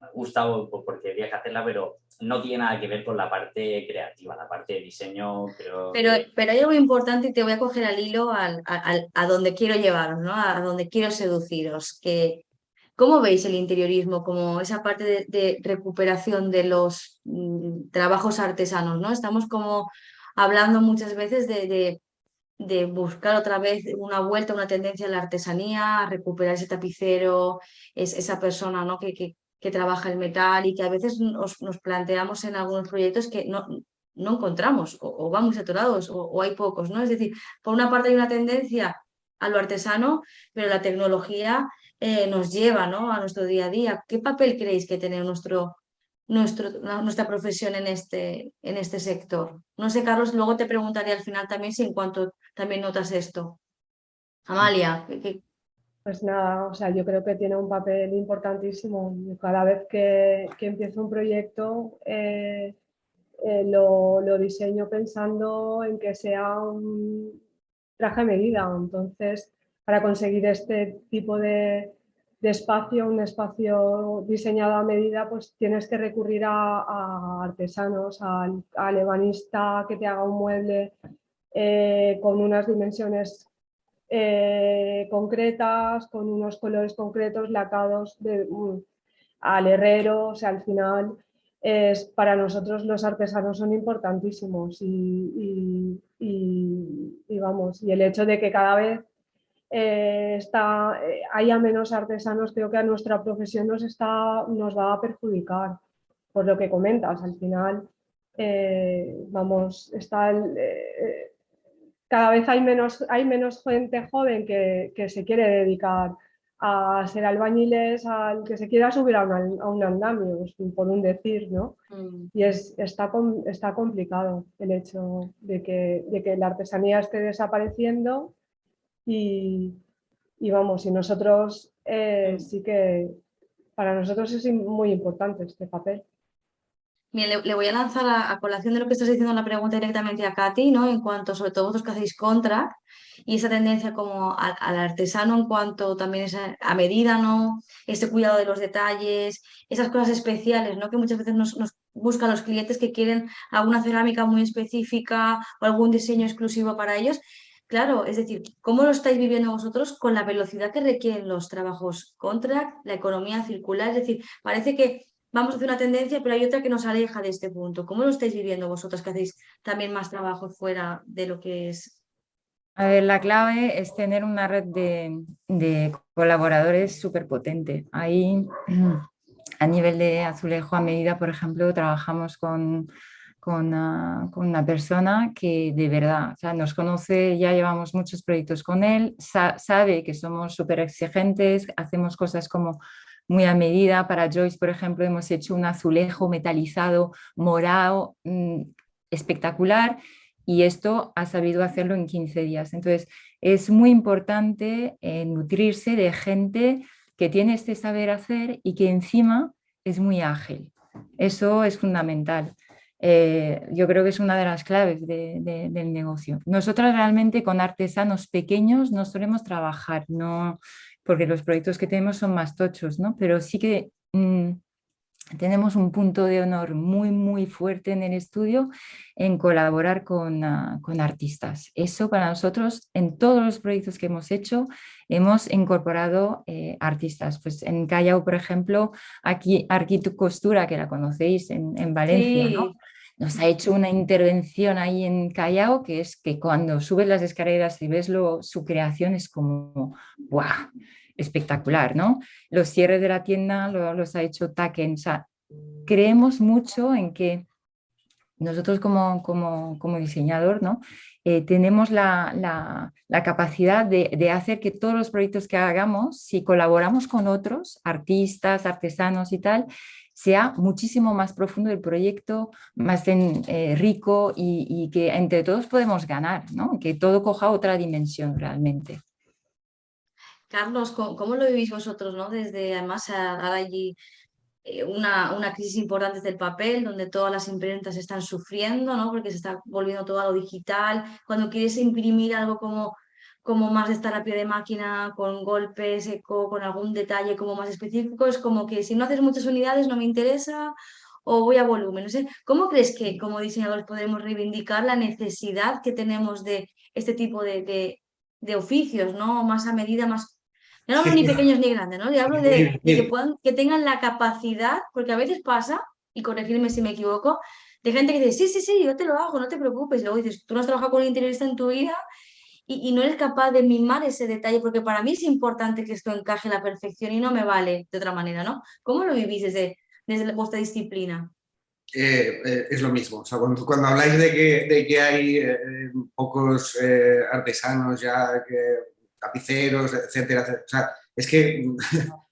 me gusta porque había que hacerla, pero no tiene nada que ver con la parte creativa, la parte de diseño, creo que... Pero hay algo importante y te voy a coger al hilo a donde quiero llevaros, ¿no? A donde quiero seduciros. ¿Cómo veis el interiorismo como esa parte de recuperación de los trabajos artesanos, ¿no? Estamos como hablando muchas veces de buscar otra vez una vuelta, una tendencia a la artesanía, a recuperar ese tapicero, esa persona, ¿no? que trabaja el metal y que a veces nos planteamos en algunos proyectos que no encontramos o van muy saturados o hay pocos, ¿no? Es decir, por una parte hay una tendencia a lo artesano, pero la tecnología nos lleva, ¿no? a nuestro día a día. ¿Qué papel creéis que tiene nuestra profesión en este sector? No sé, Carlos, luego te preguntaré al final también si en cuanto también notas esto. Amalia, Pues nada, o sea, yo creo que tiene un papel importantísimo. Cada vez que empiezo un proyecto, lo diseño pensando en que sea un traje a medida. Entonces, para conseguir este tipo de espacio, un espacio diseñado a medida, pues tienes que recurrir a artesanos, al ebanista que te haga un mueble con unas dimensiones concretas, con unos colores concretos, lacados al herrero. O sea, al final para nosotros los artesanos son importantísimos y vamos, y el hecho de que cada vez haya menos artesanos, creo que a nuestra profesión nos va a perjudicar, por lo que comentas. Al final, vamos, cada vez hay menos gente joven que se quiere dedicar a ser albañiles, al que se quiera subir a un andamio, por un decir, ¿no? Y está complicado el hecho de que la artesanía esté desapareciendo y vamos, y nosotros sí que para nosotros es muy importante este papel. Bien, le voy a lanzar a colación de lo que estás diciendo la pregunta directamente a Katy, ¿no? En cuanto, sobre todo vosotros que hacéis contract y esa tendencia como al artesano en cuanto también es a medida, ¿no? Ese cuidado de los detalles, esas cosas especiales, ¿no? Que muchas veces nos buscan los clientes que quieren alguna cerámica muy específica o algún diseño exclusivo para ellos. Claro, es decir, ¿cómo lo estáis viviendo vosotros con la velocidad que requieren los trabajos contract, la economía circular? Es decir, parece que vamos a hacer una tendencia, pero hay otra que nos aleja de este punto. ¿Cómo lo estáis viviendo vosotras que hacéis también más trabajo fuera de lo que es? A ver, la clave es tener una red de colaboradores súper potente. Ahí, a nivel de azulejo a medida, por ejemplo, trabajamos con una persona que de verdad, o sea, nos conoce, ya llevamos muchos proyectos con él, sabe que somos súper exigentes, hacemos cosas como muy a medida. Para Joyce, por ejemplo, hemos hecho un azulejo metalizado morado espectacular, y esto ha sabido hacerlo en 15 días. Entonces, es muy importante nutrirse de gente que tiene este saber hacer y que encima es muy ágil. Eso es fundamental. Yo creo que es una de las claves del negocio. Nosotras realmente con artesanos pequeños no solemos trabajar, no, porque los proyectos que tenemos son más tochos, ¿no? Pero sí que tenemos un punto de honor muy, muy fuerte en el estudio en colaborar con artistas. Eso para nosotros, en todos los proyectos que hemos hecho, hemos incorporado artistas. Pues en Callao, por ejemplo, aquí Arquitecto Costura, que la conocéis en Valencia, ¿no? Sí, Nos ha hecho una intervención ahí en Callao que es que cuando subes las escaleras y ves su creación es como ¡buah! Espectacular, ¿no? Los cierres de la tienda los ha hecho Taken. O sea, creemos mucho en que nosotros como diseñador, ¿no? Tenemos la capacidad de hacer que todos los proyectos que hagamos, si colaboramos con otros artistas, artesanos y tal, sea muchísimo más profundo el proyecto, más rico, y que entre todos podemos ganar, ¿no? Que todo coja otra dimensión realmente. Carlos, ¿cómo lo vivís vosotros, ¿no? Desde además ahora allí una crisis importante del papel, donde todas las imprentas están sufriendo, ¿no? Porque se está volviendo todo a lo digital. Cuando quieres imprimir algo como más de estar a pie de máquina, con golpe seco, con algún detalle como más específico, es como que si no haces muchas unidades no me interesa o voy a volumen. No sé, ¿cómo crees que como diseñadores podemos reivindicar la necesidad que tenemos de este tipo de oficios, ¿no? Más a medida, más no hablo Sí, ni pequeños ni grandes, ¿no? Le hablo es muy de que difícil. puedan, que tengan la capacidad, porque a veces pasa, y corregirme si me equivoco, de gente que dice, sí, sí, sí, yo te lo hago, no te preocupes. Y luego dices, tú no has trabajado con un interiorista en tu vida y no eres capaz de mimar ese detalle, porque para mí es importante que esto encaje a la perfección y no me vale de otra manera, ¿no? ¿Cómo lo vivís desde vuestra disciplina? Es lo mismo. O sea, cuando habláis de que hay pocos artesanos ya, tapiceros, etcétera, etcétera, o sea, es que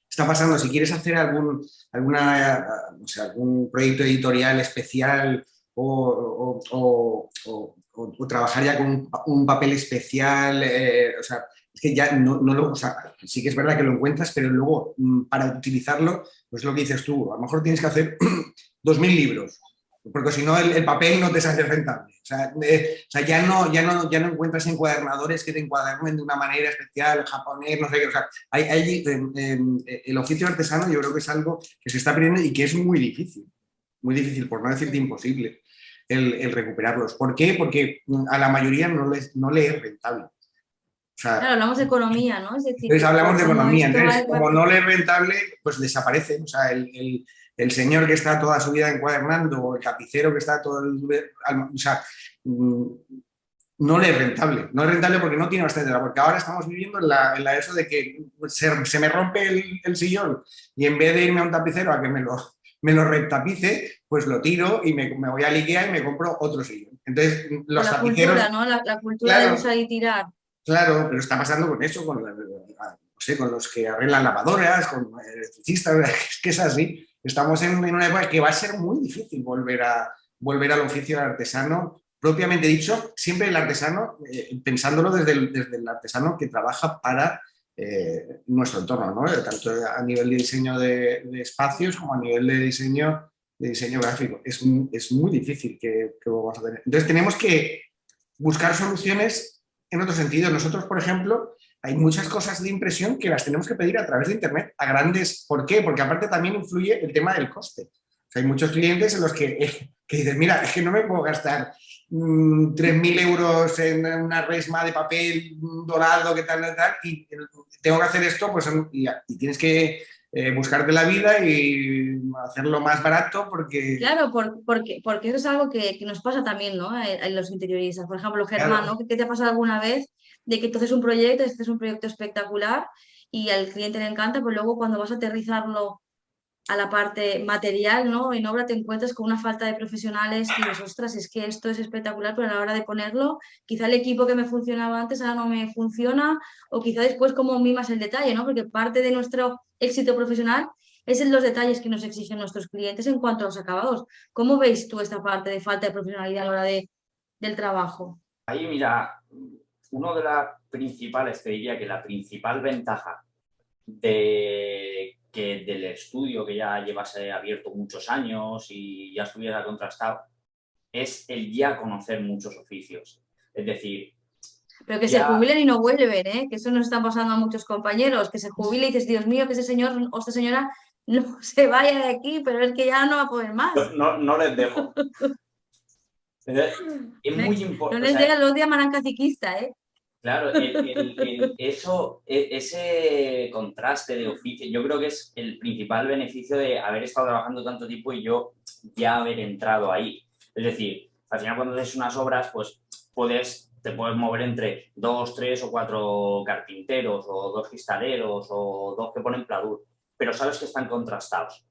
está pasando, si quieres hacer no sé, algún proyecto editorial especial o trabajar ya con un papel especial, o sea, es que ya no lo, o sea, sí que es verdad que lo encuentras, pero luego para utilizarlo, pues lo que dices tú, a lo mejor tienes que hacer 2000 libros, porque si no el papel no te sale rentable. O sea, ya no encuentras encuadernadores que te encuadernen de una manera especial, japonés, no sé qué. O sea, el oficio artesano yo creo que es algo que se está perdiendo y que es muy difícil, por no decirte imposible, el recuperarlos. ¿Por qué? Porque a la mayoría no le es rentable. O sea, Claro, hablamos de economía, ¿no? Es decir, entonces hablamos de como economía, esto entonces va... como no le es rentable, pues desaparece. O sea, el señor que está toda su vida encuadernando o el tapicero que está todo el... O sea, no le es rentable. No es rentable porque no tiene bastante trabajo. Porque ahora estamos viviendo en la eso de que se me rompe el sillón y en vez de irme a un tapicero a que me lo retapice, pues lo tiro y me voy a IKEA y me compro otro sillón. Entonces, O los la tapiceros, cultura, ¿no? La cultura de claro, usar y tirar. claro, pero está pasando con eso, sé, con los que arreglan lavadoras, con electricistas, es que es así. Estamos en una época que va a ser muy difícil volver al oficio del artesano, propiamente dicho, siempre el artesano, pensándolo desde el artesano que trabaja para nuestro entorno, ¿no? Tanto a nivel de diseño de espacios como a nivel de diseño gráfico. Es muy difícil que vamos a tener. Entonces tenemos que buscar soluciones en otro sentido. Nosotros, por ejemplo, hay muchas cosas de impresión que las tenemos que pedir a través de Internet a grandes... ¿Por qué? Porque aparte también influye el tema del coste. O sea, hay muchos clientes en los que dicen, mira, es que no me puedo gastar 3.000 euros en una resma de papel dorado, que tal, y tengo que hacer esto, pues, y tienes que buscarte la vida y hacerlo más barato porque... Claro, porque eso es algo que nos pasa también, ¿no? En los interioristas. Por ejemplo, Germán, Claro. ¿no? ¿Qué te ha pasado alguna vez de que tú haces un proyecto, este es un proyecto espectacular y al cliente le encanta, pero luego cuando vas a aterrizarlo a la parte material, ¿no? En obra te encuentras con una falta de profesionales y dices, ostras, es que esto es espectacular, pero a la hora de ponerlo, quizá el equipo que me funcionaba antes ahora no me funciona, o quizá después como mimas el detalle, ¿no? Porque parte de nuestro éxito profesional es en los detalles que nos exigen nuestros clientes en cuanto a los acabados. ¿Cómo veis tú esta parte de falta de profesionalidad a la hora del trabajo? Ahí, mira, uno de las principales, te diría que la principal ventaja del estudio que ya llevase abierto muchos años y ya estuviera contrastado, es el ya conocer muchos oficios. Es decir, Pero que se ya... jubilen y no vuelven, ¿eh? Que eso nos está pasando a muchos compañeros, que se jubile y dices, Dios mío, que ese señor o esta señora no se vaya de aquí, pero es que ya no va a poder más. No les dejo. Entonces, es muy No importante. les llega, los llamarán caciquista, ¿eh? Claro, ese contraste de oficio, yo creo que es el principal beneficio de haber estado trabajando tanto tiempo y yo ya haber entrado ahí. Es decir, al final cuando haces unas obras, pues te puedes mover entre 2, 3 o 4 carpinteros o 2 cristaleros o 2 que ponen pladur, pero sabes que están contrastados,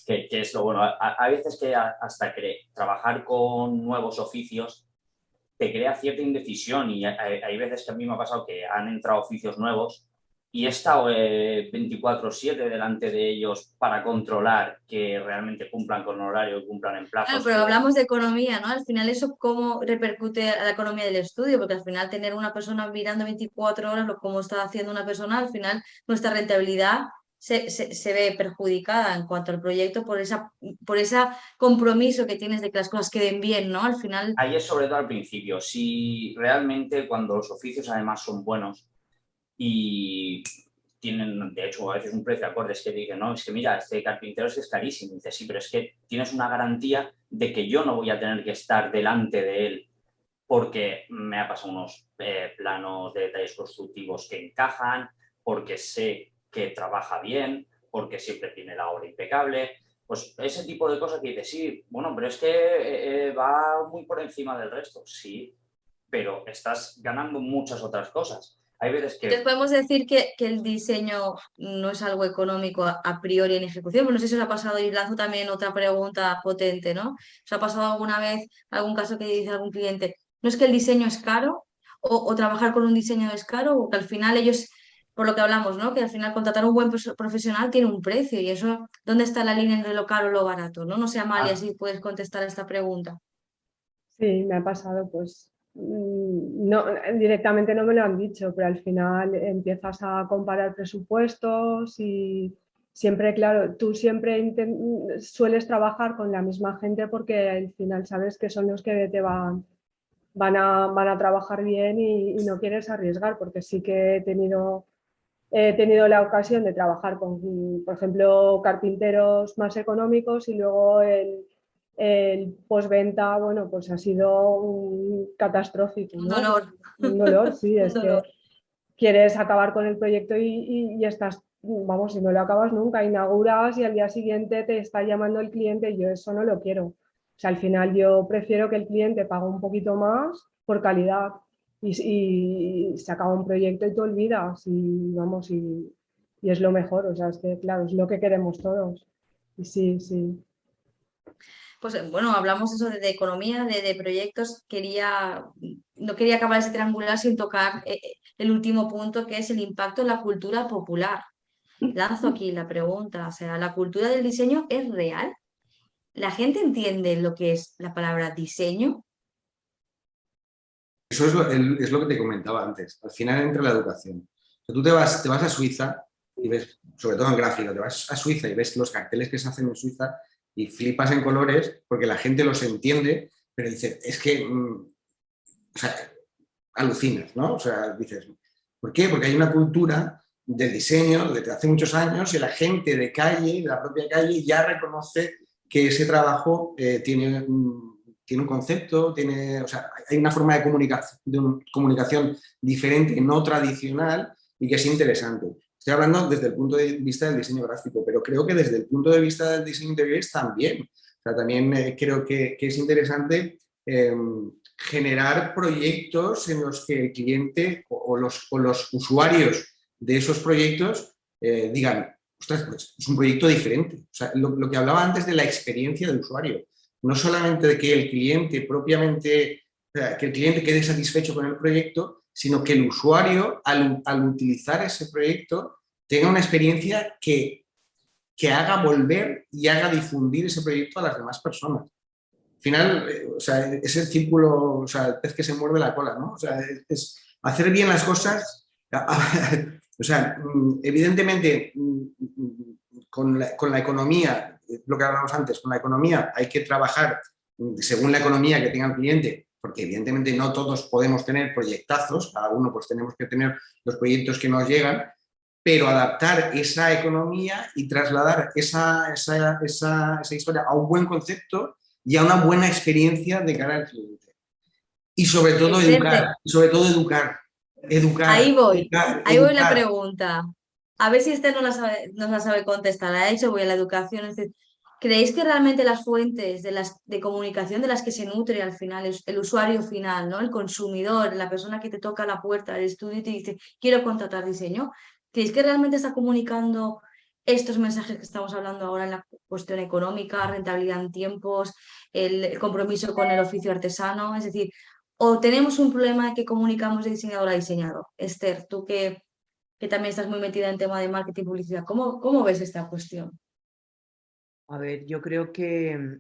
que es lo bueno. Hay veces que hasta trabajar con nuevos oficios te crea cierta indecisión y hay veces que a mí me ha pasado que han entrado oficios nuevos y he estado 24/7 delante de ellos para controlar que realmente cumplan con horario, cumplan en Claro, plazos. pero hablamos de economía, ¿no? Al final eso cómo repercute a la economía del estudio, porque al final tener una persona mirando 24 horas, como está haciendo una persona, al final nuestra rentabilidad se ve perjudicada en cuanto al proyecto por ese compromiso que tienes de que las cosas queden bien, ¿no? Al final, Ahí es sobre todo al principio. Si realmente cuando los oficios además son buenos y tienen, de hecho, a veces un precio acorde, es que dicen, no, es que mira, este carpintero es carísimo. Y dices, sí, pero es que tienes una garantía de que yo no voy a tener que estar delante de él porque me ha pasado unos planos de detalles constructivos que encajan, porque sé que trabaja bien, porque siempre tiene la obra impecable. Pues ese tipo de cosas que dices, sí, bueno, pero es que va muy por encima del resto. Sí, pero estás ganando muchas otras cosas. Hay veces entonces que... podemos decir que el diseño no es algo económico a priori en ejecución. Bueno, no sé si os ha pasado y lanzo también otra pregunta potente, ¿no? ¿Os ha pasado alguna vez algún caso que dice algún cliente, no es que el diseño es caro o trabajar con un diseño es caro o que al final ellos, por lo que hablamos, ¿no? Que al final contratar a un buen profesional tiene un precio y eso, ¿dónde está la línea entre lo caro y lo barato? No, no sé, Amalia, Ah, si puedes contestar a esta pregunta. Sí, me ha pasado, pues no, directamente no me lo han dicho, pero al final empiezas a comparar presupuestos y siempre, claro, tú siempre sueles trabajar con la misma gente porque al final sabes que son los que te van a trabajar bien y no quieres arriesgar, porque sí que he tenido la ocasión de trabajar con, por ejemplo, carpinteros más económicos y luego el postventa, bueno, pues ha sido un catastrófico, Un ¿no? dolor, Un dolor, sí, un es dolor. que quieres acabar con el proyecto y estás, vamos, si no lo acabas nunca, inauguras y al día siguiente te está llamando el cliente y yo eso no lo quiero. O sea, al final yo prefiero que el cliente pague un poquito más por calidad y se acaba un proyecto y te olvidas y vamos, y es lo mejor, o sea, es que claro, es lo que queremos todos. Y sí, sí. Pues bueno, hablamos eso de economía, de proyectos. No quería acabar ese triangular sin tocar el último punto, que es el impacto en la cultura popular. Lanzo aquí la pregunta, o sea, ¿la cultura del diseño es real? ¿La gente entiende lo que es la palabra diseño? Eso es lo que te comentaba antes. Al final entra la educación. O sea, tú te vas a Suiza y ves, sobre todo en gráfico, te vas a Suiza y ves los carteles que se hacen en Suiza y flipas en colores porque la gente los entiende, pero dice, es que, o sea, alucinas, ¿no? O sea, dices, ¿por qué? Porque hay una cultura del diseño desde hace muchos años y la gente de calle, de la propia calle, ya reconoce que ese trabajo tiene un concepto, o sea, hay una forma de comunicación diferente, no tradicional y que es interesante. Estoy hablando desde el punto de vista del diseño gráfico, pero creo que desde el punto de vista del diseño interior también. O sea, también creo que es interesante generar proyectos en los que el cliente o los usuarios de esos proyectos digan, ostras, pues es un proyecto diferente. O sea, lo que hablaba antes de la experiencia del usuario. No solamente de que el cliente propiamente, o sea, que el cliente quede satisfecho con el proyecto, sino que el usuario, al utilizar ese proyecto, tenga una experiencia que haga volver y haga difundir ese proyecto a las demás personas. Al final, o sea, es el círculo, o sea, el pez que se muerde la cola, ¿no? O sea, es hacer bien las cosas. O sea, evidentemente, con la economía, lo que hablábamos antes, con la economía hay que trabajar según la economía que tenga el cliente, porque evidentemente no todos podemos tener proyectazos, cada uno pues tenemos que tener los proyectos que nos llegan, pero adaptar esa economía y trasladar esa historia a un buen concepto y a una buena experiencia de cara al cliente. Y sobre todo educar. Ahí voy, ahí voy la Educar. pregunta. A ver si este nos la sabe contestar. A eso voy a la educación. Es decir, ¿creéis que realmente las fuentes de comunicación de las que se nutre al final es el usuario final, ¿no? El consumidor, la persona que te toca la puerta del estudio y te dice, quiero contratar diseño? ¿Creéis que realmente está comunicando estos mensajes que estamos hablando ahora en la cuestión económica, rentabilidad en tiempos, el compromiso con el oficio artesano? Es decir, ¿o tenemos un problema que comunicamos de diseñador a diseñador? Esther, tú que también estás muy metida en tema de marketing y publicidad, ¿cómo ves esta cuestión? A ver, yo creo que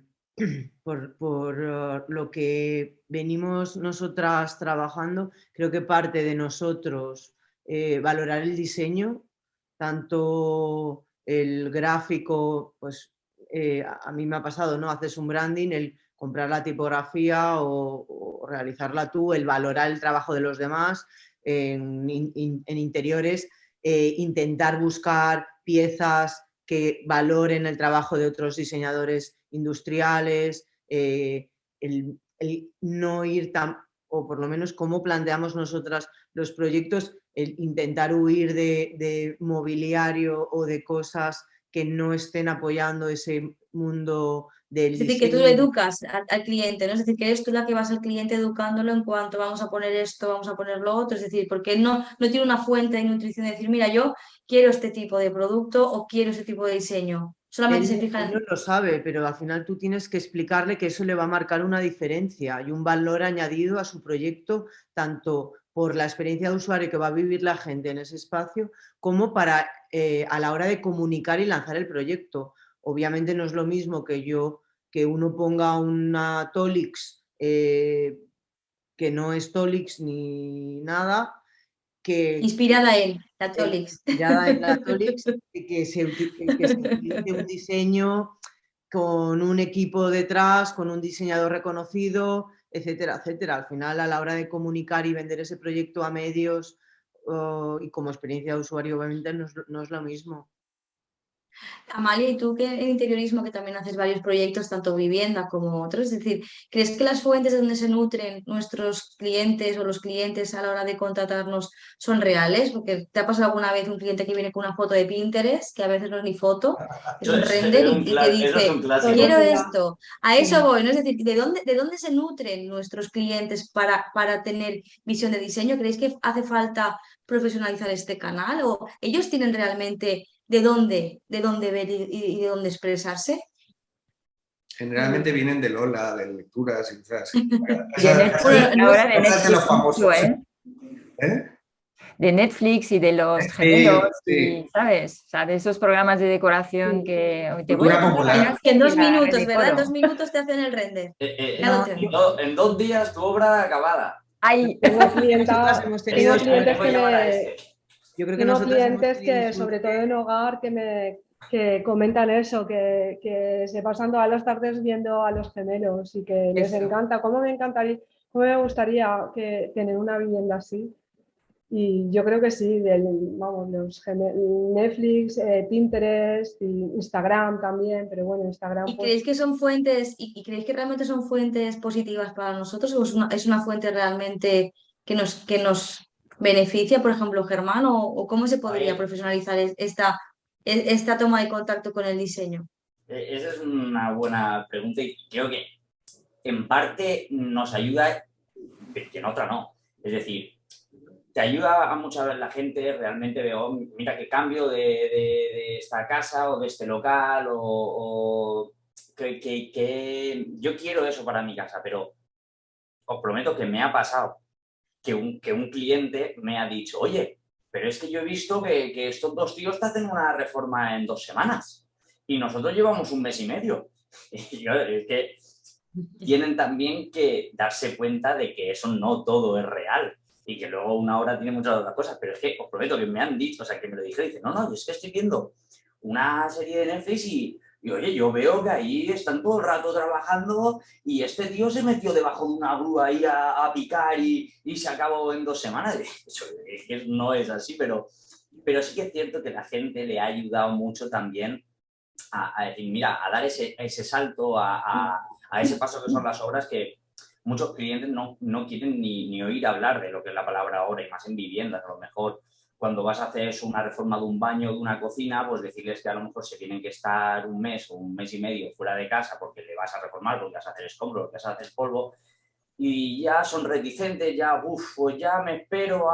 por lo que venimos nosotras trabajando, creo que parte de nosotros valorar el diseño, tanto el gráfico, pues a mí me ha pasado, ¿no? Haces un branding, el comprar la tipografía o realizarla tú, el valorar el trabajo de los demás en interiores, intentar buscar piezas que valoren el trabajo de otros diseñadores industriales, el no ir tan, o por lo menos cómo planteamos nosotras los proyectos, el intentar huir de mobiliario o de cosas que no estén apoyando ese mundo del Es decir, que tú diseño. educas al cliente, ¿no? Es decir, que eres tú la que vas al cliente educándolo en cuanto vamos a poner esto, vamos a poner lo otro. Es decir, porque él no tiene una fuente de nutrición de decir, mira, yo quiero este tipo de producto o quiero este tipo de diseño. Solamente se fija Él no en... lo sabe, pero al final tú tienes que explicarle que eso le va a marcar una diferencia y un valor añadido a su proyecto, tanto por la experiencia de usuario que va a vivir la gente en ese espacio, como para a la hora de comunicar y lanzar el proyecto. Obviamente no es lo mismo que uno ponga una Tolix que no es Tolix ni nada, que Inspirada en la Tolix. inspirada en la Tolix, que se utilice un diseño con un equipo detrás, con un diseñador reconocido, etcétera, etcétera. Al final, a la hora de comunicar y vender ese proyecto a medios y como experiencia de usuario, obviamente no es lo mismo. Amalia, y tú que en interiorismo que también haces varios proyectos, tanto vivienda como otros, es decir, ¿crees que las fuentes de donde se nutren nuestros clientes o los clientes a la hora de contratarnos son reales? Porque te ha pasado alguna vez un cliente que viene con una foto de Pinterest, que a veces no es ni foto, es un render y te Eso es un dice, clásico. quiero Todos ya. esto, a eso voy, ¿no? Es decir, ¿de dónde se nutren nuestros clientes para tener visión de diseño? ¿Creéis que hace falta profesionalizar este canal o ellos tienen realmente de dónde ver y de dónde expresarse? Generalmente vienen de Lola, de lecturas y cosas así. Y de Netflix, ahora de Esas de los Netflix famosos. mucho, ¿eh? ¿Eh? De Netflix y de los Sí, gemelos, sí. y, ¿sabes? O sea, de esos programas de decoración que hoy te voy Cultura a popular. Que en 2 la minutos, ¿verdad? En redecoro. 2 minutos te hacen el render. Ya lo No, tengo. En 2 días tu obra acabada. Ay, Tengo Nosotras hemos tenido tengo clientes voy a llamar a este. Yo creo que tengo nosotras hemos clientes tenido que, sobre todo suerte. en hogar, que comentan eso, que se pasan todas las tardes viendo a los gemelos y que les Eso. encanta. ¿Cómo me gustaría tener una vivienda así? Y yo creo que sí, Netflix, Pinterest, y Instagram también, pero bueno, Instagram ¿Y pues creéis que son fuentes, y creéis que realmente son fuentes positivas para nosotros o es una fuente realmente que nos beneficia, por ejemplo, Germán, o cómo se podría Ahí. profesionalizar esta toma de contacto con el diseño? Esa es una buena pregunta y creo que en parte nos ayuda, que en otra no. Es decir, te ayuda a mucha vez la gente, realmente veo, mira qué cambio de esta casa o de este local o que yo quiero eso para mi casa, pero os prometo que me ha pasado que un cliente me ha dicho, oye, pero es que yo he visto que estos 2 tíos te hacen una reforma en 2 semanas y nosotros llevamos 1 mes y medio. Y yo, es que tienen también que darse cuenta de que eso no todo es real y que luego una hora tiene muchas otras cosas, pero es que os prometo que me han dicho, o sea, que me lo dijeron, dicen, no, es que estoy viendo una serie de Netflix y oye, yo veo que ahí están todo el rato trabajando y este tío se metió debajo de una grúa ahí a picar y se acabó en 2 semanas. Eso es que no es así, pero sí que es cierto que la gente le ha ayudado mucho también a decir, mira, a dar ese salto, a ese paso que son las obras que muchos clientes no quieren ni oír hablar de lo que es la palabra obra, y más en viviendas. A lo mejor cuando vas a hacer una reforma de un baño o de una cocina, pues decirles que a lo mejor se tienen que estar 1 mes o 1 mes y medio fuera de casa porque le vas a reformar, porque vas a hacer escombros, porque vas a hacer polvo, y ya son reticentes, pues ya me espero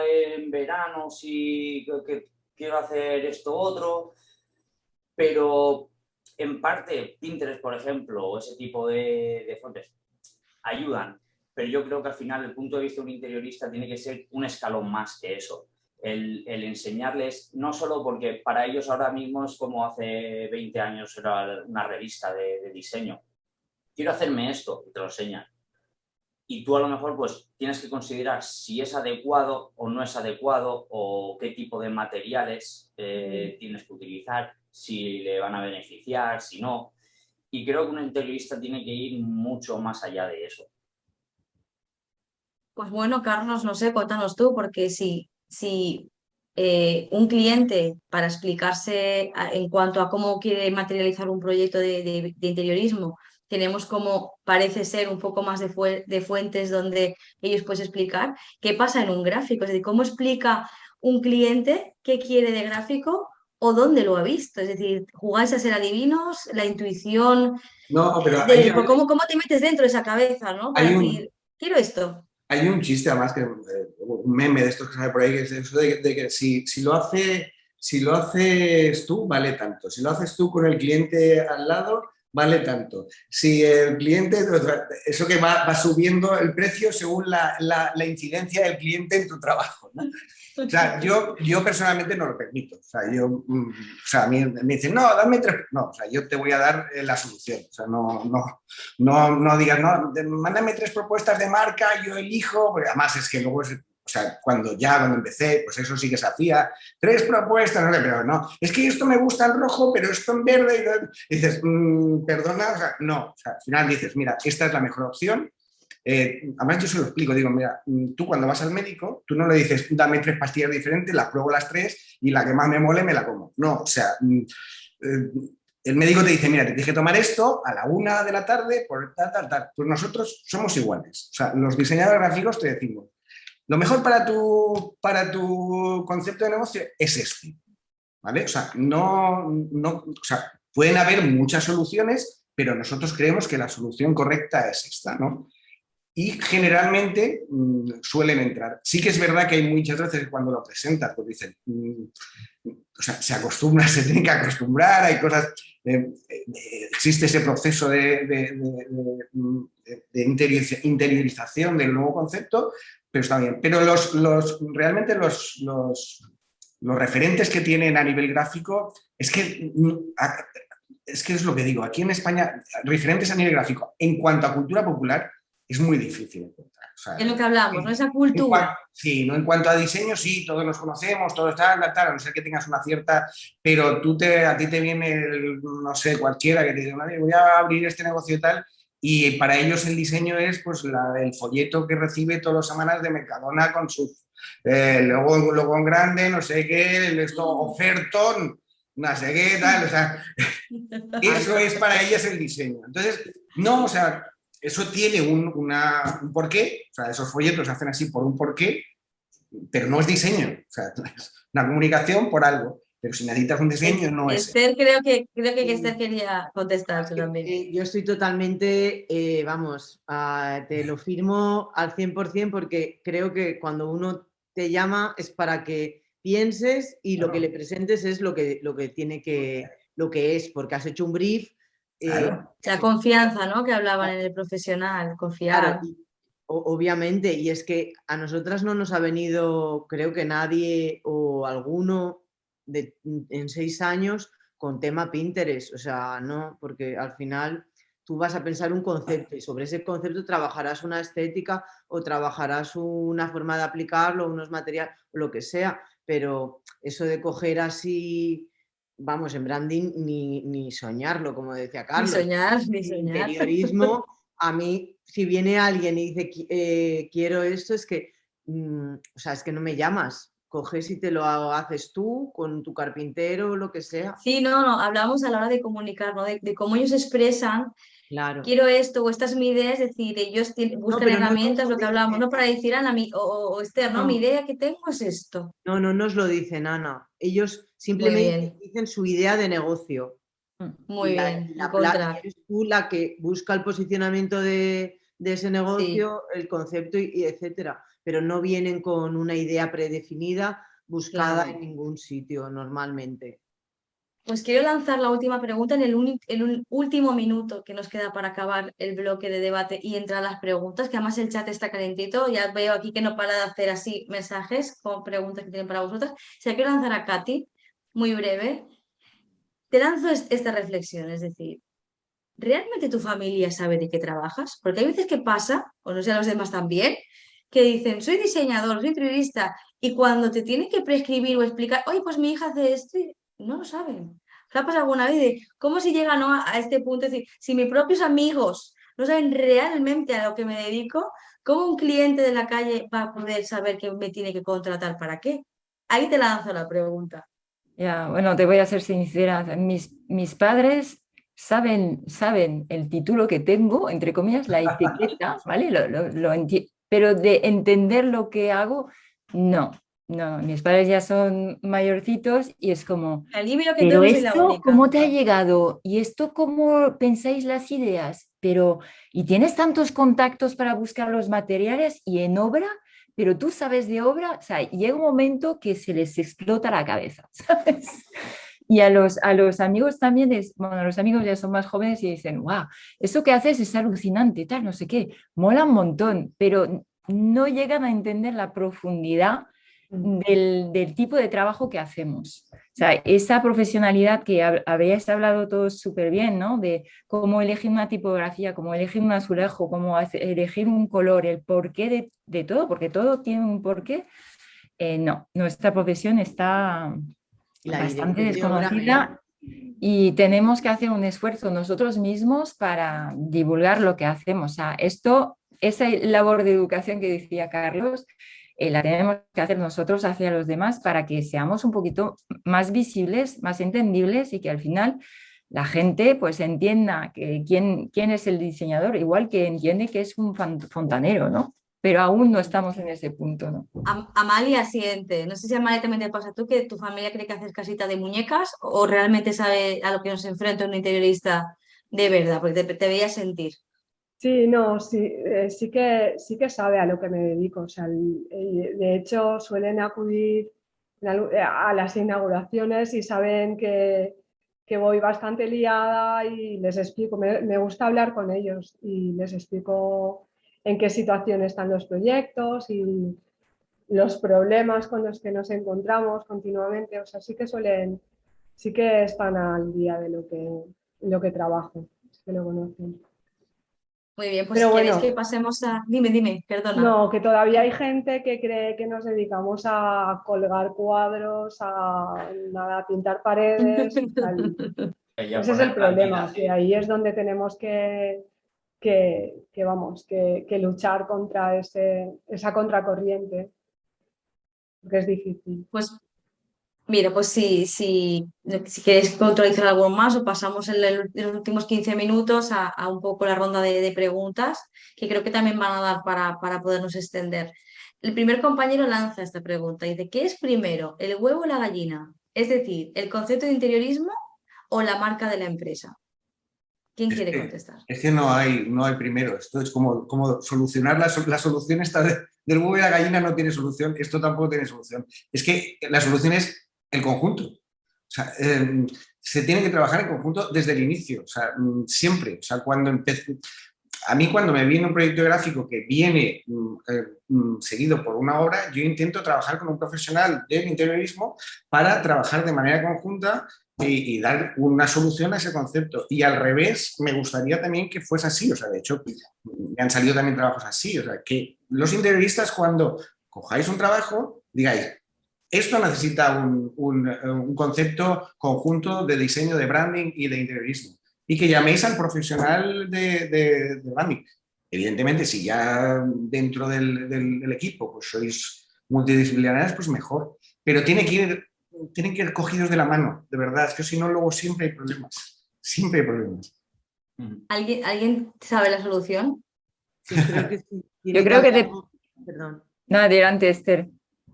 en verano si que quiero hacer esto otro. Pero en parte Pinterest, por ejemplo, o ese tipo de fuentes ayudan, pero yo creo que al final el punto de vista de un interiorista tiene que ser un escalón más que eso. El enseñarles, no solo porque para ellos ahora mismo es como hace 20 años era una revista de diseño. Quiero hacerme esto y te lo enseñan. Y tú a lo mejor pues tienes que considerar si es adecuado o no es adecuado o qué tipo de materiales tienes que utilizar, si le van a beneficiar, si no. Y creo que un interiorista tiene que ir mucho más allá de eso. Pues bueno, Carlos, no sé, cuéntanos tú, porque si un cliente, para explicarse en cuanto a cómo quiere materializar un proyecto de interiorismo, tenemos como parece ser un poco más de fuentes donde ellos pueden explicar qué pasa en un gráfico, es decir, cómo explica un cliente qué quiere de gráfico o dónde lo ha visto, es decir, jugáis a ser adivinos, la intuición, No, pero cómo te metes dentro de esa cabeza, ¿no? Para decir, quiero esto. hay un chiste además, un meme de estos que sale por ahí, que es eso de que si lo haces tú, vale tanto. Si lo haces tú con el cliente al lado, vale tanto. Si el cliente, eso que va subiendo el precio según la incidencia del cliente en tu trabajo, ¿no? O sea, yo personalmente no lo permito. O sea, a mí me dicen, no, dame 3. No, o sea, yo te voy a dar la solución. O sea, no digas, no, mándame 3 propuestas de marca, yo elijo, porque además es que luego, o sea, cuando empecé, pues eso sí que se hacía, 3 propuestas, pero no, es que esto me gusta en rojo, pero esto en verde, y dices, perdona, o sea, no, o sea, al final dices, mira, esta es la mejor opción. Además yo se lo explico, digo, mira, tú cuando vas al médico, tú no le dices, dame 3 pastillas diferentes, las pruebo las 3 y la que más me mole me la como. No, o sea, el médico te dice, mira, te tienes que tomar esto a la 1 de la tarde por tal. Pues nosotros somos iguales. O sea, los diseñadores gráficos te decimos, lo mejor para tu concepto de negocio es este, ¿vale? O sea, o sea, pueden haber muchas soluciones, pero nosotros creemos que la solución correcta es esta, ¿no? Y generalmente suelen entrar. Sí que es verdad que hay muchas veces cuando lo presentas, pues dicen, o sea, se tienen que acostumbrar, hay cosas, existe ese proceso de interiorización del nuevo concepto, pero está bien. Pero realmente los referentes que tienen a nivel gráfico es que es lo que digo, aquí en España, referentes a nivel gráfico en cuanto a cultura popular es muy difícil encontrar. O sea, Es lo que hablamos, ¿no? Esa cultura. Sí, no en cuanto a diseño, sí, todos los conocemos, todos tal, a no ser que tengas una cierta, pero a ti te viene, no sé, cualquiera que te dice, voy a abrir este negocio y tal, y para ellos el diseño es pues el folleto que recibe todas las semanas de Mercadona con su logo en grande, no sé qué, esto, ofertón, no sé qué, tal, o sea, eso es para ellas el diseño. Entonces, no, o sea, eso tiene un porqué, o sea, esos folletos se hacen así por un porqué, pero no es diseño, o sea, es una comunicación por algo, pero si necesitas un diseño no es. Esther, creo que Esther quería contestarte también. Yo estoy totalmente, te lo firmo al 100% porque creo que cuando uno te llama es para que pienses y lo que le presentes es lo que es, porque has hecho un brief. Claro. La confianza, ¿no? Que hablaban en el profesional, confiar. Claro, obviamente, y es que a nosotras no nos ha venido, creo que nadie o alguno en 6 años con tema Pinterest, o sea, no, porque al final tú vas a pensar un concepto y sobre ese concepto trabajarás una estética o trabajarás una forma de aplicarlo, unos materiales, lo que sea, pero eso de coger así, vamos, en branding ni soñarlo, como decía Carlos. Ni soñar. Interiorismo, a mí, si viene alguien y dice quiero esto, es que, o sea, es que no me llamas. Coges y te lo haces tú con tu carpintero o lo que sea. Sí, no, hablamos a la hora de comunicar, ¿no? De cómo ellos expresan, Claro. quiero esto o esta es mi idea, es decir, ellos buscan pero herramientas, no lo que hablamos, no para decir, Ana, o Esther, no, mi idea que tengo es esto. No nos lo dicen, Ana. Ellos Muy simplemente bien, dicen su idea de negocio. muy bien, Y encontrar. eres tú la que busca el posicionamiento de ese negocio, Sí, el concepto y etcétera. Pero no vienen con una idea predefinida buscada claro. en ningún sitio normalmente. Pues quiero lanzar la última pregunta en un último minuto que nos queda para acabar el bloque de debate y entrar a las preguntas, que además el chat está calentito. Ya veo aquí que no para de hacer así mensajes con preguntas que tienen para vosotras. O sea, quiero lanzar a Katy, muy breve. Te lanzo esta reflexión, es decir, ¿realmente tu familia sabe de qué trabajas? Porque hay veces que pasa, o no sé a los demás también, que dicen, soy diseñador, soy periodista, y cuando te tienen que prescribir o explicar, oye, pues mi hija hace esto, y no lo saben. ¿Te ha pasado alguna vez de cómo si llegan, ¿no? a este punto? Es decir, si mis propios amigos no saben realmente a lo que me dedico, ¿cómo un cliente de la calle va a poder saber que me tiene que contratar para qué? Ahí te lanzo la pregunta. Ya, bueno, te voy a ser sincera. Mis padres saben el título que tengo, entre comillas, la etiqueta, ¿vale? Pero de entender lo que hago, no. No, mis padres ya son mayorcitos y es como, Alivio que pero entonces no soy la esto, única. ¿cómo te ha llegado? ¿Y esto cómo pensáis las ideas? Pero, ¿y tienes tantos contactos para buscar los materiales y en obra? Pero tú sabes de obra, o sea, llega un momento que se les explota la cabeza, ¿sabes? Y a los amigos también, bueno, los amigos ya son más jóvenes y dicen, wow, eso que haces es alucinante, tal, no sé qué, mola un montón, pero no llegan a entender la profundidad del tipo de trabajo que hacemos. O sea, esa profesionalidad que habéis hablado todos súper bien, ¿no? De cómo elegir una tipografía, cómo elegir un azulejo, cómo elegir un color, el porqué de todo, porque todo tiene un porqué. No, nuestra profesión está La bastante dirección de obra menos. desconocida y tenemos que hacer un esfuerzo nosotros mismos para divulgar lo que hacemos. O sea, esa labor de educación que decía Carlos, la tenemos que hacer nosotros hacia los demás para que seamos un poquito más visibles, más entendibles y que al final la gente pues entienda quién es el diseñador, igual que entiende que es un fontanero, ¿no? Pero aún no estamos en ese punto, ¿no? Amalia siente, no sé si a Amalia también te pasa tú, que tu familia cree que haces casita de muñecas o realmente sabe a lo que nos enfrenta un interiorista de verdad, porque te veía sentir. Sí, no, sí, sí que sabe a lo que me dedico. O sea, de hecho, suelen acudir a las inauguraciones y saben que voy bastante liada y les explico, me gusta hablar con ellos y les explico en qué situación están los proyectos y los problemas con los que nos encontramos continuamente. O sea, sí que están al día de lo que trabajo, sí que lo conocen. Muy bien, pues si Pero queréis que bueno, pasemos a... Dime, perdona. no, que todavía hay gente que cree que nos dedicamos a colgar cuadros, a pintar paredes. Ella Ese es el poner problema, plantitas, que sí. ahí es donde tenemos que luchar contra esa contracorriente, porque es difícil. Pues mira, pues si queréis controlar algo más o pasamos en los últimos 15 minutos a un poco la ronda de preguntas, que creo que también van a dar para podernos extender. El primer compañero lanza esta pregunta, dice, ¿qué es primero, el huevo o la gallina? Es decir, ¿el concepto de interiorismo o la marca de la empresa? ¿Quién Es quiere que, contestar? es que no hay primero. Esto es como solucionar la solución esta del huevo y la gallina no tiene solución. Esto tampoco tiene solución. Es que la solución es el conjunto. O sea, se tiene que trabajar en conjunto desde el inicio. O sea, siempre. O sea, a mí cuando me viene un proyecto gráfico que viene seguido por una obra, yo intento trabajar con un profesional del interiorismo para trabajar de manera conjunta y dar una solución a ese concepto. Y al revés, me gustaría también que fuese así. O sea, de hecho, me han salido también trabajos así. O sea, que los interioristas cuando cojáis un trabajo, digáis, esto necesita un concepto conjunto de diseño, de branding y de interiorismo. Y que llaméis al profesional de branding. Evidentemente, si ya dentro del equipo pues sois multidisciplinarios, pues mejor. Pero tienen que ir cogidos de la mano, de verdad. Es que si no, luego siempre hay problemas. Siempre hay problemas. ¿Alguien sabe la solución? Sí, creo que sí. Yo Tiene que creo que haber algo, perdón. No, adelante, Esther.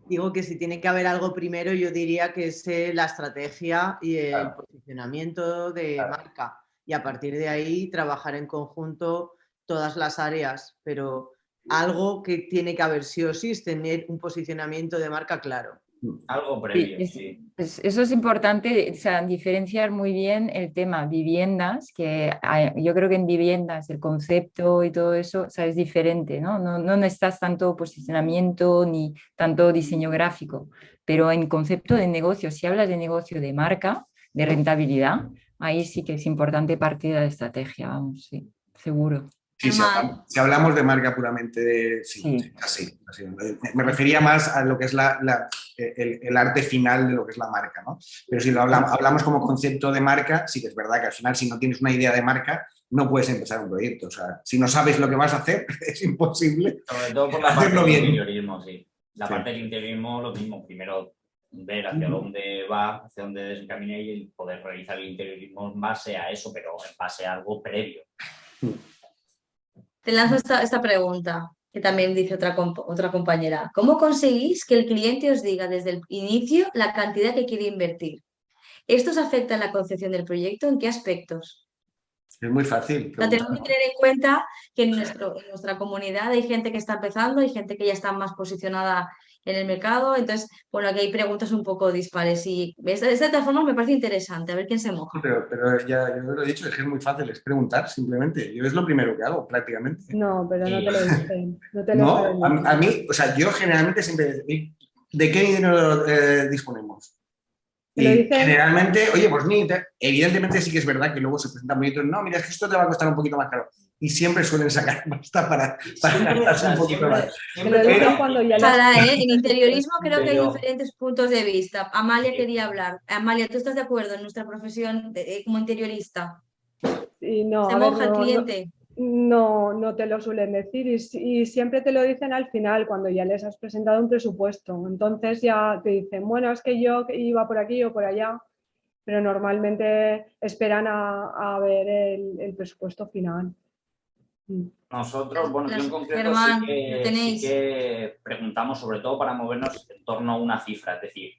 Digo que si tiene que haber algo primero, yo diría que es la estrategia y el Claro, posicionamiento de claro. marca. Y a partir de ahí trabajar en conjunto todas las áreas. Pero algo que tiene que haber sí o sí es tener un posicionamiento de marca claro. Algo Sí, previo, sí. eso es importante, o sea, diferenciar muy bien el tema viviendas, que yo creo que en viviendas el concepto y todo eso, o sea, es diferente, ¿no? No necesitas tanto posicionamiento ni tanto diseño gráfico, pero en concepto de negocio, si hablas de negocio de marca, de rentabilidad, ahí sí que es importante partir de la estrategia, vamos, sí, seguro. Sí, Germán, si hablamos de marca puramente, sí, Sí, así. Me refería más a lo que es el arte final de lo que es la marca, ¿no? Pero si hablamos como concepto de marca, sí que es verdad que al final si no tienes una idea de marca, no puedes empezar un proyecto. O sea, si no sabes lo que vas a hacer, es imposible Sobre todo por la parte hacerlo del bien. interiorismo, sí. La Sí. parte del interiorismo, lo mismo. Primero ver hacia dónde va, hacia dónde desencamina y poder realizar el interiorismo en base a eso, pero en base a algo previo. te lanzo esta pregunta, que también dice otra compañera. ¿Cómo conseguís que el cliente os diga desde el inicio la cantidad que quiere invertir? ¿Esto os afecta en la concepción del proyecto? ¿En qué aspectos? Es muy fácil O sea, tenemos preguntar. que tener en cuenta que en nuestra comunidad hay gente que está empezando, hay gente que ya está más posicionada en el mercado. Entonces, bueno, aquí hay preguntas un poco dispares. Y de todas formas me parece interesante, a ver quién se moja. Pero ya yo lo he dicho, es que es muy fácil, es preguntar simplemente. Yo es lo primero que hago prácticamente. No, pero no Sí, te lo dicen, no te lo No, saben a decir. mí, o sea, yo generalmente siempre, ¿de qué dinero disponemos? Te lo Y dicen, generalmente, oye, pues evidentemente sí que es verdad que luego se presentan proyectos, no, mira, es que esto te va a costar un poquito más caro. Y siempre suelen sacar pasta para siempre, o gastarse sea, un poquito más. te siempre lo te dicen Pero, cuando ya les... Ojalá, ¿eh? En interiorismo creo que hay pero, diferentes puntos de vista. Amalia sí, quería hablar. Amalia, ¿tú estás de acuerdo en nuestra profesión como interiorista? Y no, ¿Se a ver, moja el cliente? no te lo suelen decir y siempre te lo dicen al final, cuando ya les has presentado un presupuesto. Entonces ya te dicen, bueno, es que yo iba por aquí o por allá, pero normalmente esperan a ver el presupuesto final. nosotros, bueno, yo en concreto Germán, ¿lo sí tenéis? que preguntamos sobre todo para movernos en torno a una cifra, es decir,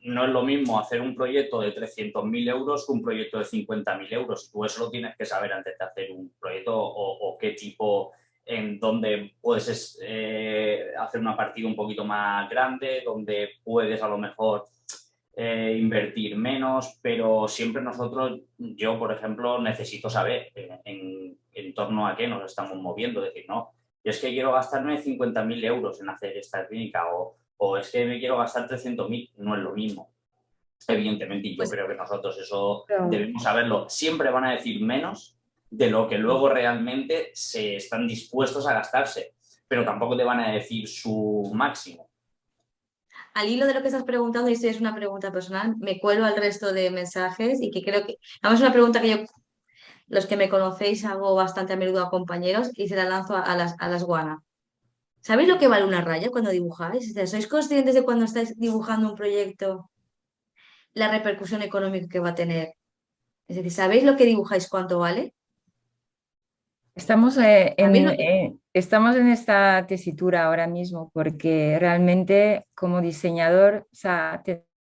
no es lo mismo hacer un proyecto de 300.000 euros que un proyecto de 50.000 euros. Tú eso lo tienes que saber antes de hacer un proyecto o qué tipo, en donde puedes hacer una partida un poquito más grande, donde puedes a lo mejor invertir menos, pero siempre nosotros, yo por ejemplo, necesito saber en torno a qué nos estamos moviendo, decir, no, yo es que quiero gastarme 50.000 euros en hacer esta clínica o es que me quiero gastar 300.000, no es lo mismo. Evidentemente, y yo Pues, creo que nosotros eso Claro. debemos saberlo. Siempre van a decir menos de lo que luego realmente se están dispuestos a gastarse, pero tampoco te van a decir su máximo. al hilo de lo que estás preguntando, y esto es una pregunta personal, me cuelo al resto de mensajes y que creo que, además es una pregunta que yo, los que me conocéis, hago bastante a menudo a compañeros y se la lanzo a las guana. ¿Sabéis lo que vale una raya cuando dibujáis? O sea, ¿sois conscientes de cuando estáis dibujando un proyecto la repercusión económica que va a tener? Es decir, ¿sabéis lo que dibujáis cuánto vale? Estamos, ¿Sabéis lo que... estamos en esta tesitura ahora mismo porque realmente como diseñador, o sea,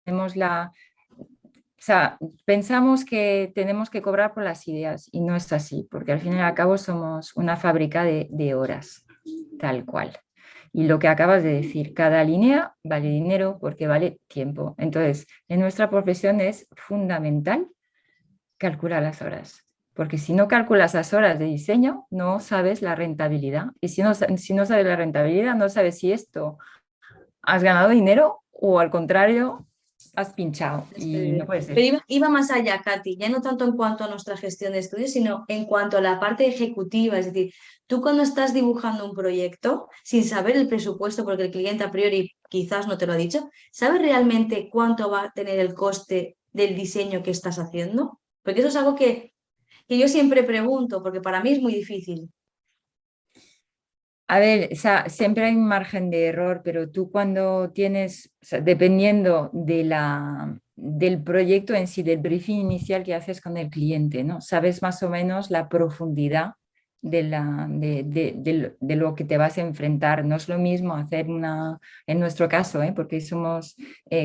tenemos o sea, pensamos que tenemos que cobrar por las ideas y no es así, porque al fin y al cabo somos una fábrica de horas, tal cual. Y lo que acabas de decir, cada línea vale dinero porque vale tiempo. Entonces, en nuestra profesión es fundamental calcular las horas, porque si no calculas las horas de diseño, no sabes la rentabilidad. Y si no sabes la rentabilidad, no sabes si esto has ganado dinero o al contrario, has pinchado y no puede Pero ser. iba más allá, Katy, ya no tanto en cuanto a nuestra gestión de estudios, sino en cuanto a la parte ejecutiva. Es decir, tú cuando estás dibujando un proyecto, sin saber el presupuesto, porque el cliente a priori quizás no te lo ha dicho, ¿sabes realmente cuánto va a tener el coste del diseño que estás haciendo? Porque eso es algo que yo siempre pregunto, porque para mí es muy difícil. A ver, o sea, siempre hay un margen de error, pero tú cuando tienes, o sea, dependiendo del proyecto en sí, del briefing inicial que haces con el cliente, ¿no? Sabes más o menos la profundidad de lo que te vas a enfrentar. No es lo mismo hacer en nuestro caso, porque somos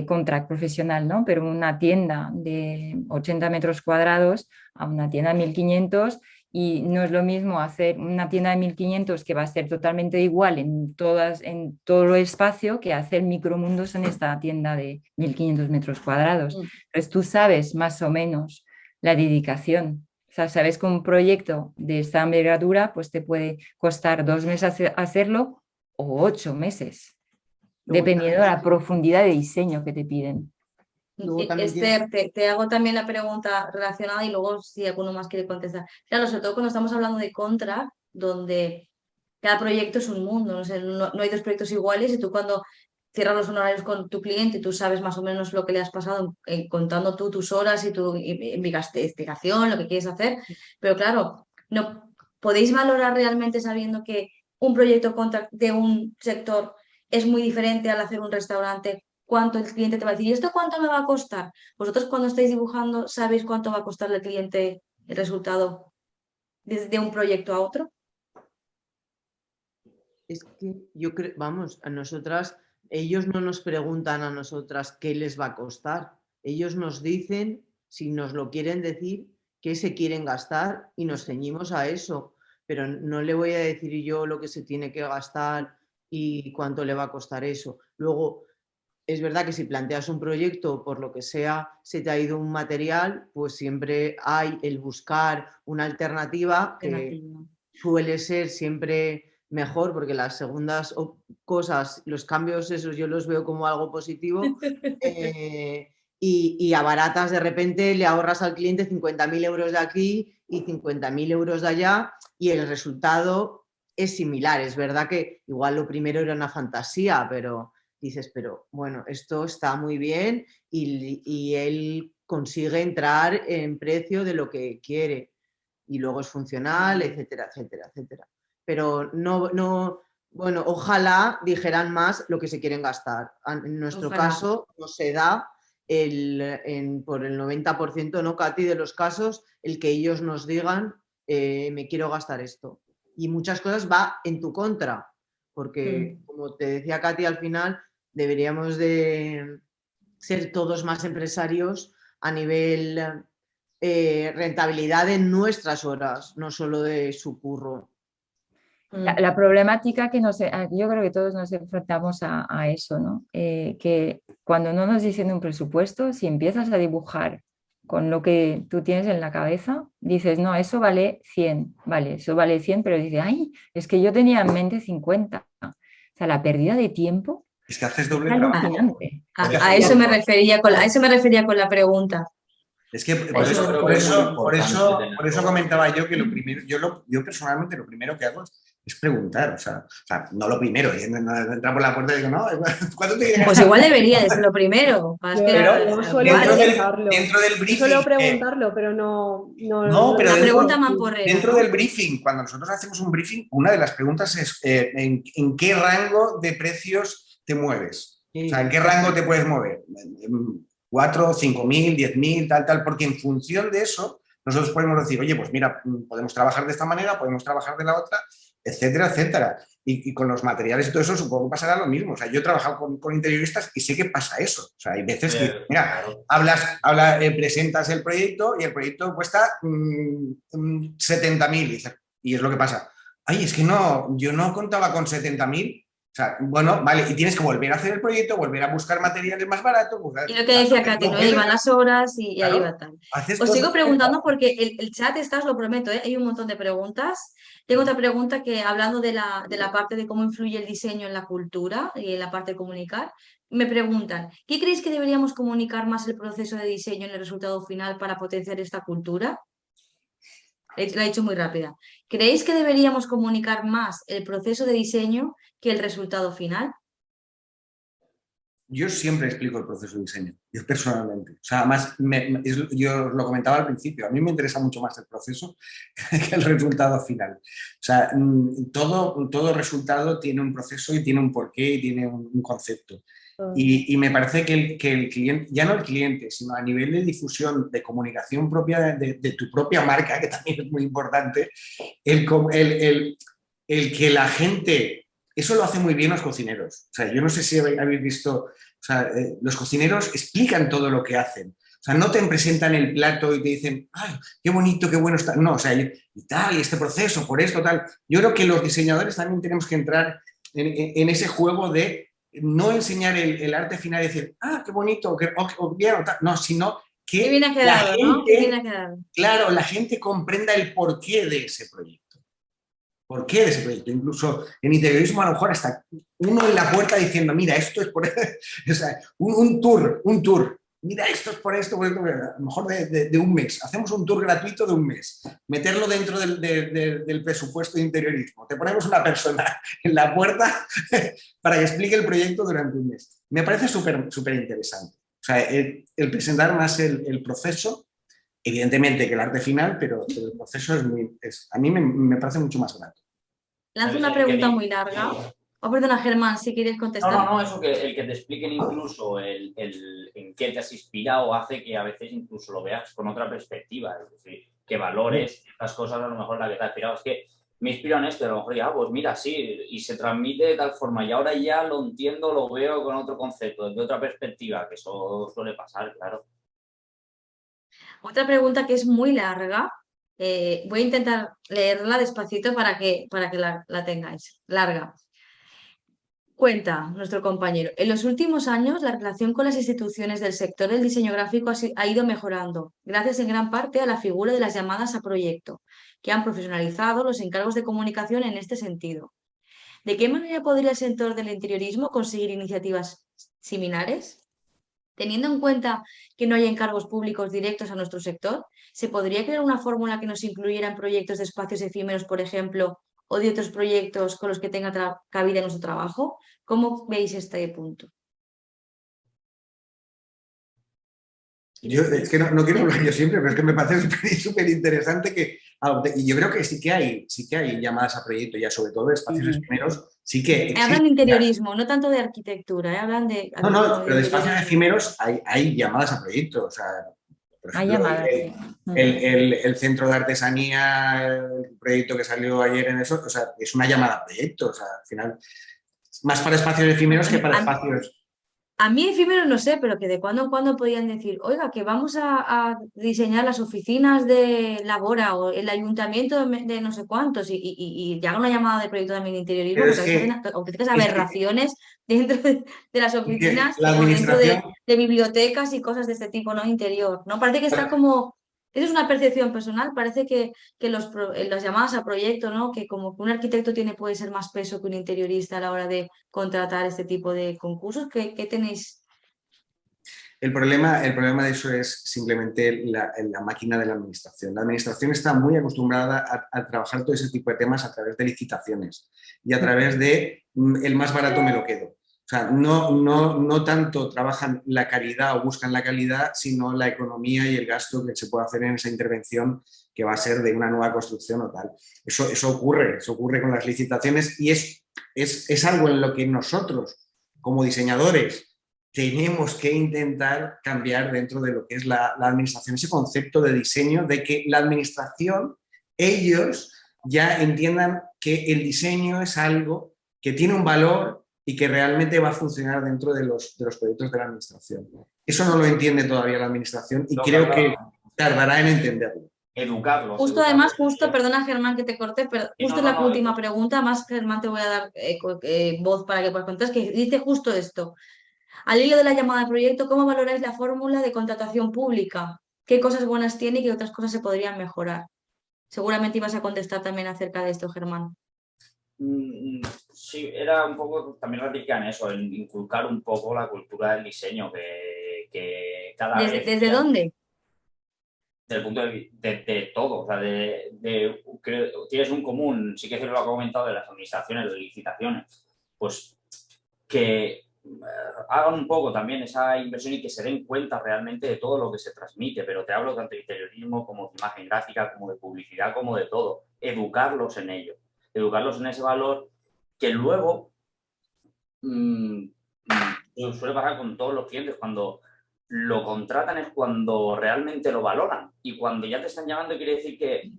contract profesional, ¿no? Pero una tienda de 80 metros cuadrados a una tienda de 1.500. Y no es lo mismo hacer una tienda de 1.500 que va a ser totalmente igual en todo el espacio que hacer micromundos en esta tienda de 1.500 metros cuadrados. Mm. Entonces tú sabes más o menos la dedicación. O sea, sabes que un proyecto de esta envergadura pues te puede costar 2 meses hacerlo o 8 meses, Luego dependiendo de también, la profundidad de diseño que te piden. luego también tienes... Esther, te hago también la pregunta relacionada y luego si alguno más quiere contestar. Claro, sobre todo cuando estamos hablando de contract, donde cada proyecto es un mundo, no sé, no hay dos proyectos iguales y tú cuando cierras los honorarios con tu cliente, tú sabes más o menos lo que le has pasado contando tú tus horas y tu investigación, lo que quieres hacer, pero claro, no podéis valorar realmente sabiendo que un proyecto contract de un sector es muy diferente al hacer un restaurante, cuánto el cliente te va a decir, ¿y esto cuánto me va a costar? Vosotros cuando estáis dibujando, ¿sabéis cuánto va a costar al cliente el resultado de un proyecto a otro? Es que yo creo, vamos, a nosotras, ellos no nos preguntan a nosotras qué les va a costar. Ellos nos dicen, si nos lo quieren decir, qué se quieren gastar y nos ceñimos a eso. Pero no le voy a decir yo lo que se tiene que gastar y cuánto le va a costar eso. Luego, es verdad que si planteas un proyecto, por lo que sea, se te ha ido un material, pues siempre hay el buscar una alternativa que suele ser siempre mejor, porque las segundas cosas, los cambios esos yo los veo como algo positivo, y abaratas de repente, le ahorras al cliente 50.000 euros de aquí y 50.000 euros de allá y el resultado es similar. Es verdad que igual lo primero era una fantasía, pero dices, pero bueno, esto está muy bien y él consigue entrar en precio de lo que quiere y luego es funcional, etcétera, etcétera, etcétera. Pero no, bueno, ojalá dijeran más lo que se quieren gastar. En nuestro Ojalá. caso no se da por el 90%, ¿no, Katy? De los casos, el que ellos nos digan, me quiero gastar esto. Y muchas cosas va en tu contra, porque como te decía Katy, al final deberíamos de ser todos más empresarios a nivel rentabilidad en nuestras horas, no solo de su curro. La problemática que yo creo que todos nos enfrentamos a eso, ¿no? Que cuando no nos dicen un presupuesto, si empiezas a dibujar con lo que tú tienes en la cabeza, dices, no, eso vale 100, vale, eso vale 100, pero dices, ay, es que yo tenía en mente 50. O sea, la pérdida de tiempo Es que haces es doble trabajo. alucinante. A eso me refería a eso me refería con la pregunta. Es que Por eso creo que es muy importante por eso comentaba yo que lo primero, yo personalmente lo primero que hago es preguntar, o sea, no lo primero, entrar por la puerta y digo, no, ¿cuánto te Pues igual debería de ser lo primero. Yo suelo dentro preguntarlo. del briefing, Suelo preguntarlo, pero no pero la dentro, pregunta mamporrera, dentro ¿no? del briefing, cuando nosotros hacemos un briefing, una de las preguntas es ¿en qué rango de precios te mueves? O sea, ¿en qué rango te puedes mover? 4, 5.000, 10.000, tal, porque en función de eso nosotros podemos decir, oye, pues mira, podemos trabajar de esta manera, podemos trabajar de la otra, etcétera, etcétera. Y con los materiales y todo eso supongo que pasará lo mismo. O sea, yo he trabajado con interioristas y sé que pasa eso. O sea, hay veces que, mira, presentas el proyecto y el proyecto cuesta 70.000 y es lo que pasa. Ay, es que no, yo no contaba con 70.000. O sea, bueno, vale, y tienes que volver a hacer el proyecto, volver a buscar materiales más baratos. Y lo que decía Katy, ¿no? Ahí van las horas y ahí va tal. Os sigo preguntando porque el chat está, os lo prometo, ¿eh? Hay un montón de preguntas. Tengo otra pregunta que, hablando de la parte de cómo influye el diseño en la cultura y en la parte de comunicar, me preguntan, ¿qué creéis que deberíamos comunicar más el proceso de diseño en el resultado final para potenciar esta cultura? La he hecho muy rápida. ¿Creéis que deberíamos comunicar más el proceso de diseño que el resultado final? Yo siempre explico el proceso de diseño, yo personalmente. O sea, además, yo lo comentaba al principio, a mí me interesa mucho más el proceso que el resultado final. O sea, todo resultado tiene un proceso y tiene un porqué y tiene un concepto. Y me parece que el cliente, ya no el cliente, sino a nivel de difusión, de comunicación propia de tu propia marca, que también es muy importante, el que la gente... Eso lo hacen muy bien los cocineros. O sea, yo no sé si habéis visto, o sea, los cocineros explican todo lo que hacen. O sea, no te presentan el plato y te dicen, ¡ay, qué bonito, qué bueno está! No, o sea, y tal, y este proceso, por esto, tal. Yo creo que los diseñadores también tenemos que entrar en ese juego de no enseñar el arte final y decir, ¡ah, qué bonito! O bien, o tal. No, sino que qué bien ha quedado, la gente, ¿no? Qué bien ha quedado. Claro, la gente comprenda el porqué de ese proyecto. ¿Por qué de ese proyecto? Incluso en interiorismo a lo mejor hasta uno en la puerta diciendo, mira, esto es por... o sea, un tour. Mira, esto es por esto, a lo mejor de un mes. Hacemos un tour gratuito de un mes. Meterlo dentro del presupuesto de interiorismo. Te ponemos una persona en la puerta para que explique el proyecto durante un mes. Me parece súper interesante. O sea, el presentar más el proceso, evidentemente que el arte final, pero el proceso a mí me parece mucho más grato. Lanzo una pregunta muy larga. Oh, perdona, Germán, si quieres contestar. No, eso que el que te expliquen incluso en qué te has inspirado hace que a veces incluso lo veas con otra perspectiva. Es decir, que valores ciertas cosas a lo mejor la que te has inspirado. Es que me inspiro en esto, a lo mejor ya, pues mira, sí, y se transmite de tal forma y ahora ya lo entiendo, lo veo con otro concepto, de otra perspectiva, que eso suele pasar, claro. Otra pregunta que es muy larga. Voy a intentar leerla despacito para que la tengáis. Larga. Cuenta nuestro compañero, en los últimos años la relación con las instituciones del sector del diseño gráfico ha ido mejorando, gracias en gran parte a la figura de las llamadas a proyecto, que han profesionalizado los encargos de comunicación en este sentido. ¿De qué manera podría el sector del interiorismo conseguir iniciativas similares? Teniendo en cuenta que no hay encargos públicos directos a nuestro sector, ¿se podría crear una fórmula que nos incluyera en proyectos de espacios efímeros, por ejemplo, o de otros proyectos con los que tenga cabida nuestro trabajo? ¿Cómo veis este punto? Es que no quiero hablar yo siempre, pero es que me parece súper interesante y yo creo que sí que hay llamadas a proyecto ya, sobre todo de espacios efímeros, sí que existe. Hablan de interiorismo, no tanto de arquitectura, hablan de... No, pero de espacios efímeros hay llamadas a proyecto, o sea, por ejemplo, el Centro de Artesanía, el proyecto que salió ayer en eso, o sea, es una llamada a proyecto, o sea, al final, más para espacios efímeros que para espacios... A mí efímero no sé, pero que de cuando en cuando podían decir, oiga, que vamos a diseñar las oficinas de Labora o el ayuntamiento de no sé cuántos y hagan una llamada de proyecto también de interiorismo, Pero porque a veces hacen auténticas es que, aberraciones dentro de las es que oficinas la o dentro administración, de bibliotecas y cosas de este tipo, ¿no? Interior, ¿no? Parece que está como, eso es una percepción personal, parece que las llamadas a proyecto, ¿no? Que como que un arquitecto puede ser más peso que un interiorista a la hora de contratar este tipo de concursos. ¿Qué tenéis? el problema de eso es simplemente la máquina de la administración. La administración está muy acostumbrada a trabajar todo ese tipo de temas a través de licitaciones y a través de el más barato me lo quedo. O sea, no tanto trabajan la calidad o buscan la calidad, sino la economía y el gasto que se puede hacer en esa intervención que va a ser de una nueva construcción o tal. Eso ocurre con las licitaciones y es algo en lo que nosotros, como diseñadores, tenemos que intentar cambiar dentro de lo que es la administración, ese concepto de diseño, de que la administración, ellos ya entiendan que el diseño es algo que tiene un valor y que realmente va a funcionar dentro de los proyectos de la administración. Eso no lo entiende todavía la administración y creo que tardará en entenderlo. Educarlos. Justo además, perdona Germán que te corté, pero justo es la no, última pregunta, más Germán te voy a dar voz para que puedas contar, que dice justo esto. Al hilo de la llamada de proyecto, ¿cómo valoráis la fórmula de contratación pública? ¿Qué cosas buenas tiene y qué otras cosas se podrían mejorar? Seguramente ibas a contestar también acerca de esto, Germán. Sí, era un poco, también radica en eso, en inculcar un poco la cultura del diseño, que cada vez... ¿Desde dónde? Desde el punto de todo, o sea, tienes un común, sí que se lo ha comentado, de las administraciones, de licitaciones, pues que hagan un poco también esa inversión y que se den cuenta realmente de todo lo que se transmite, pero te hablo tanto de interiorismo como de imagen gráfica, como de publicidad, como de todo, educarlos en ello, educarlos en ese valor que luego suele pasar con todos los clientes, cuando lo contratan es cuando realmente lo valoran, y cuando ya te están llamando quiere decir que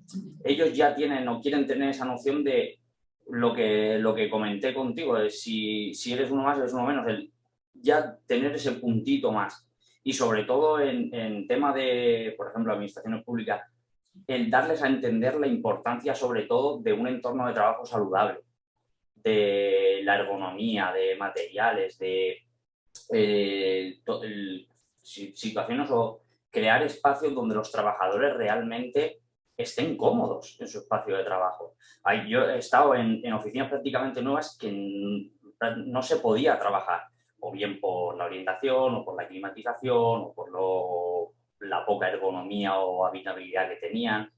ellos ya tienen o quieren tener esa noción de lo que comenté contigo, de si eres uno más, eres uno menos, el ya tener ese puntito más. Y sobre todo en tema de, por ejemplo, administraciones públicas, el darles a entender la importancia sobre todo de un entorno de trabajo saludable, de la ergonomía, de materiales, de situaciones o crear espacios donde los trabajadores realmente estén cómodos en su espacio de trabajo. Yo he estado en oficinas prácticamente nuevas que no se podía trabajar, o bien por la orientación, o por la climatización, o por la poca ergonomía o habitabilidad que tenían.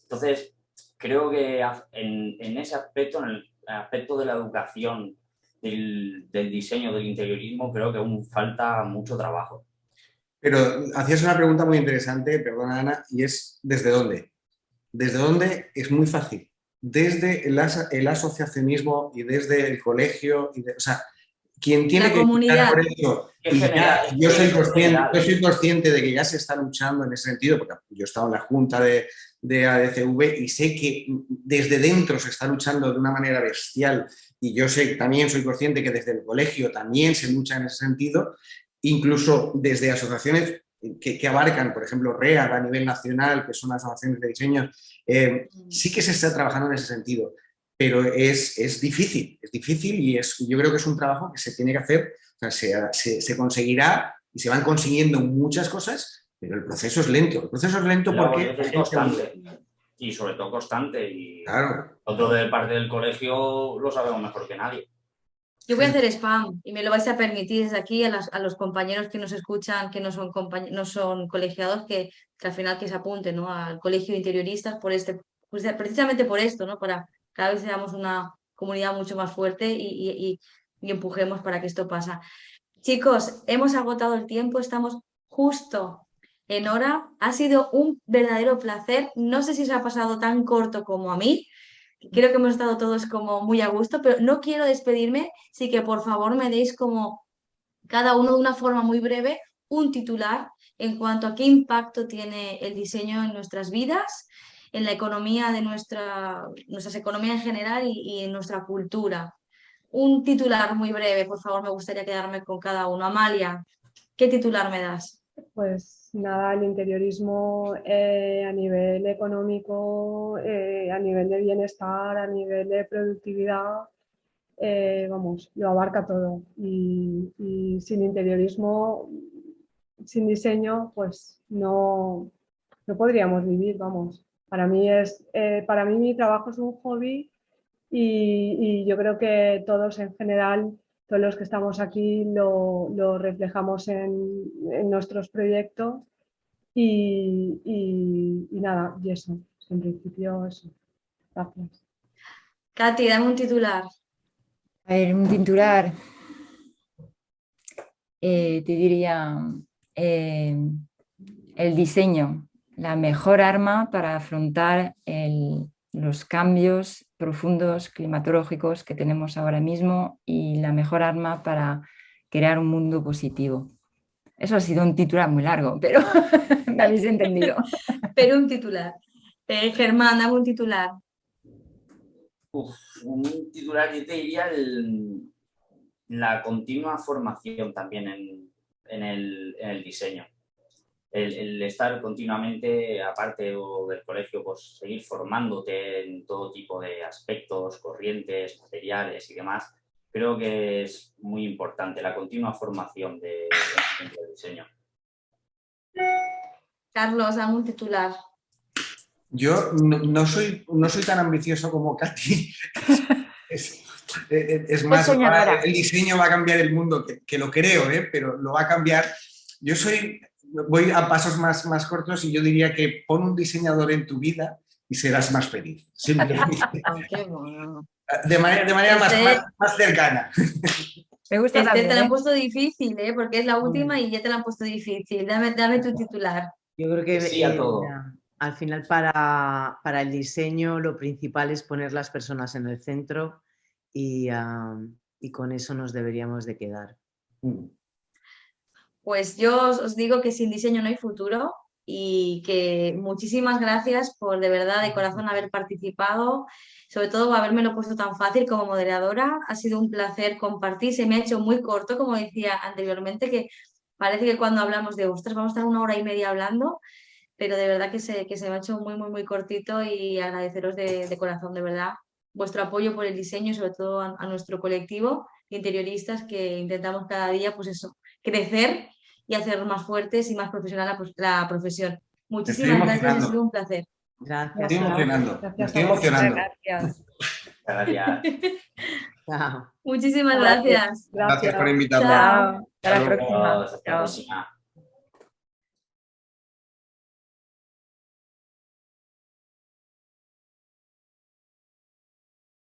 Entonces, creo que en ese aspecto, en el aspecto de la educación, del diseño, del interiorismo, creo que aún falta mucho trabajo. Pero hacías una pregunta muy interesante, perdona Ana, y es ¿desde dónde? ¿Desde dónde? Es muy fácil. Desde el asociacionismo y desde el colegio, o sea, quien tiene La que luchar comunidad. por eso, y yo soy consciente de que ya se está luchando en ese sentido, porque yo he estado en la junta de ADCV y sé que desde dentro se está luchando de una manera bestial, y yo también soy consciente que desde el colegio también se lucha en ese sentido, incluso desde asociaciones que abarcan, por ejemplo, READ a nivel nacional, que son asociaciones de diseño, sí que se está trabajando en ese sentido, pero es difícil y yo creo que es un trabajo que se tiene que hacer, o sea, se conseguirá y se van consiguiendo muchas cosas, pero el proceso es lento. Porque es constante, y sobre todo constante, y claro. Otro de parte del colegio lo sabemos mejor que nadie. Yo voy a hacer spam y me lo vais a permitir desde aquí a los compañeros que nos escuchan, que no son colegiados, que al final que se apunten, ¿no?, al colegio de interioristas precisamente por esto, ¿no?, para cada vez seamos una comunidad mucho más fuerte y empujemos para que esto pase. Chicos, hemos agotado el tiempo, estamos justo en hora. Ha sido un verdadero placer. No sé si os ha pasado tan corto como a mí. Creo que hemos estado todos como muy a gusto, pero no quiero despedirme, sí que por favor me deis como cada uno de una forma muy breve un titular en cuanto a qué impacto tiene el diseño en nuestras vidas, en la economía de nuestras economías en general y en nuestra cultura. un titular muy breve, por favor, me gustaría quedarme con cada uno. Amalia, ¿qué titular me das? Pues nada, el interiorismo a nivel económico, a nivel de bienestar, a nivel de productividad, vamos, lo abarca todo. Y sin interiorismo, sin diseño, pues no podríamos vivir, vamos. Para mí mi trabajo es un hobby y yo creo que todos en general, todos los que estamos aquí lo reflejamos en nuestros proyectos y nada, y eso, en principio eso. Gracias. Katy, dame un titular. A ver, un titular, te diría el diseño, la mejor arma para afrontar los cambios profundos climatológicos que tenemos ahora mismo y la mejor arma para crear un mundo positivo. Eso ha sido un titular muy largo, pero me habéis entendido. Pero un titular. Germán, dame un titular. Un titular, yo te diría la continua formación también en el diseño. El estar continuamente, aparte del colegio, pues seguir formándote en todo tipo de aspectos, corrientes, materiales y demás, creo que es muy importante la continua formación del diseño. Carlos, dame un titular. Yo no soy tan ambicioso como Katy. Es más, el diseño va a cambiar el mundo, que lo creo, pero lo va a cambiar. Voy a pasos más cortos y yo diría que pon un diseñador en tu vida y serás más feliz. Simplemente. Qué bueno. De manera más cercana. Me gusta también, te la han puesto difícil, porque es la última y ya te la han puesto difícil. Dame tu titular. Yo creo que sí a todo. Al final para el diseño lo principal es poner las personas en el centro y con eso nos deberíamos de quedar. Pues yo os digo que sin diseño no hay futuro y que muchísimas gracias por de verdad, de corazón, haber participado, sobre todo habérmelo puesto tan fácil como moderadora. Ha sido un placer compartir, se me ha hecho muy corto, como decía anteriormente, que parece que cuando hablamos de ostras, vamos a estar 1 hora y media hablando, pero de verdad que se me ha hecho muy cortito y agradeceros de corazón, de verdad, vuestro apoyo por el diseño y sobre todo a nuestro colectivo de interioristas que intentamos cada día, pues eso, crecer y hacer más fuertes y más profesional la profesión. Muchísimas gracias, ha sido un placer. Gracias. Me estoy emocionando. Gracias. Gracias. Chao. Muchísimas gracias. Gracias por invitarme. Chao. Hasta la Saludos, próxima. hasta la Chao. próxima.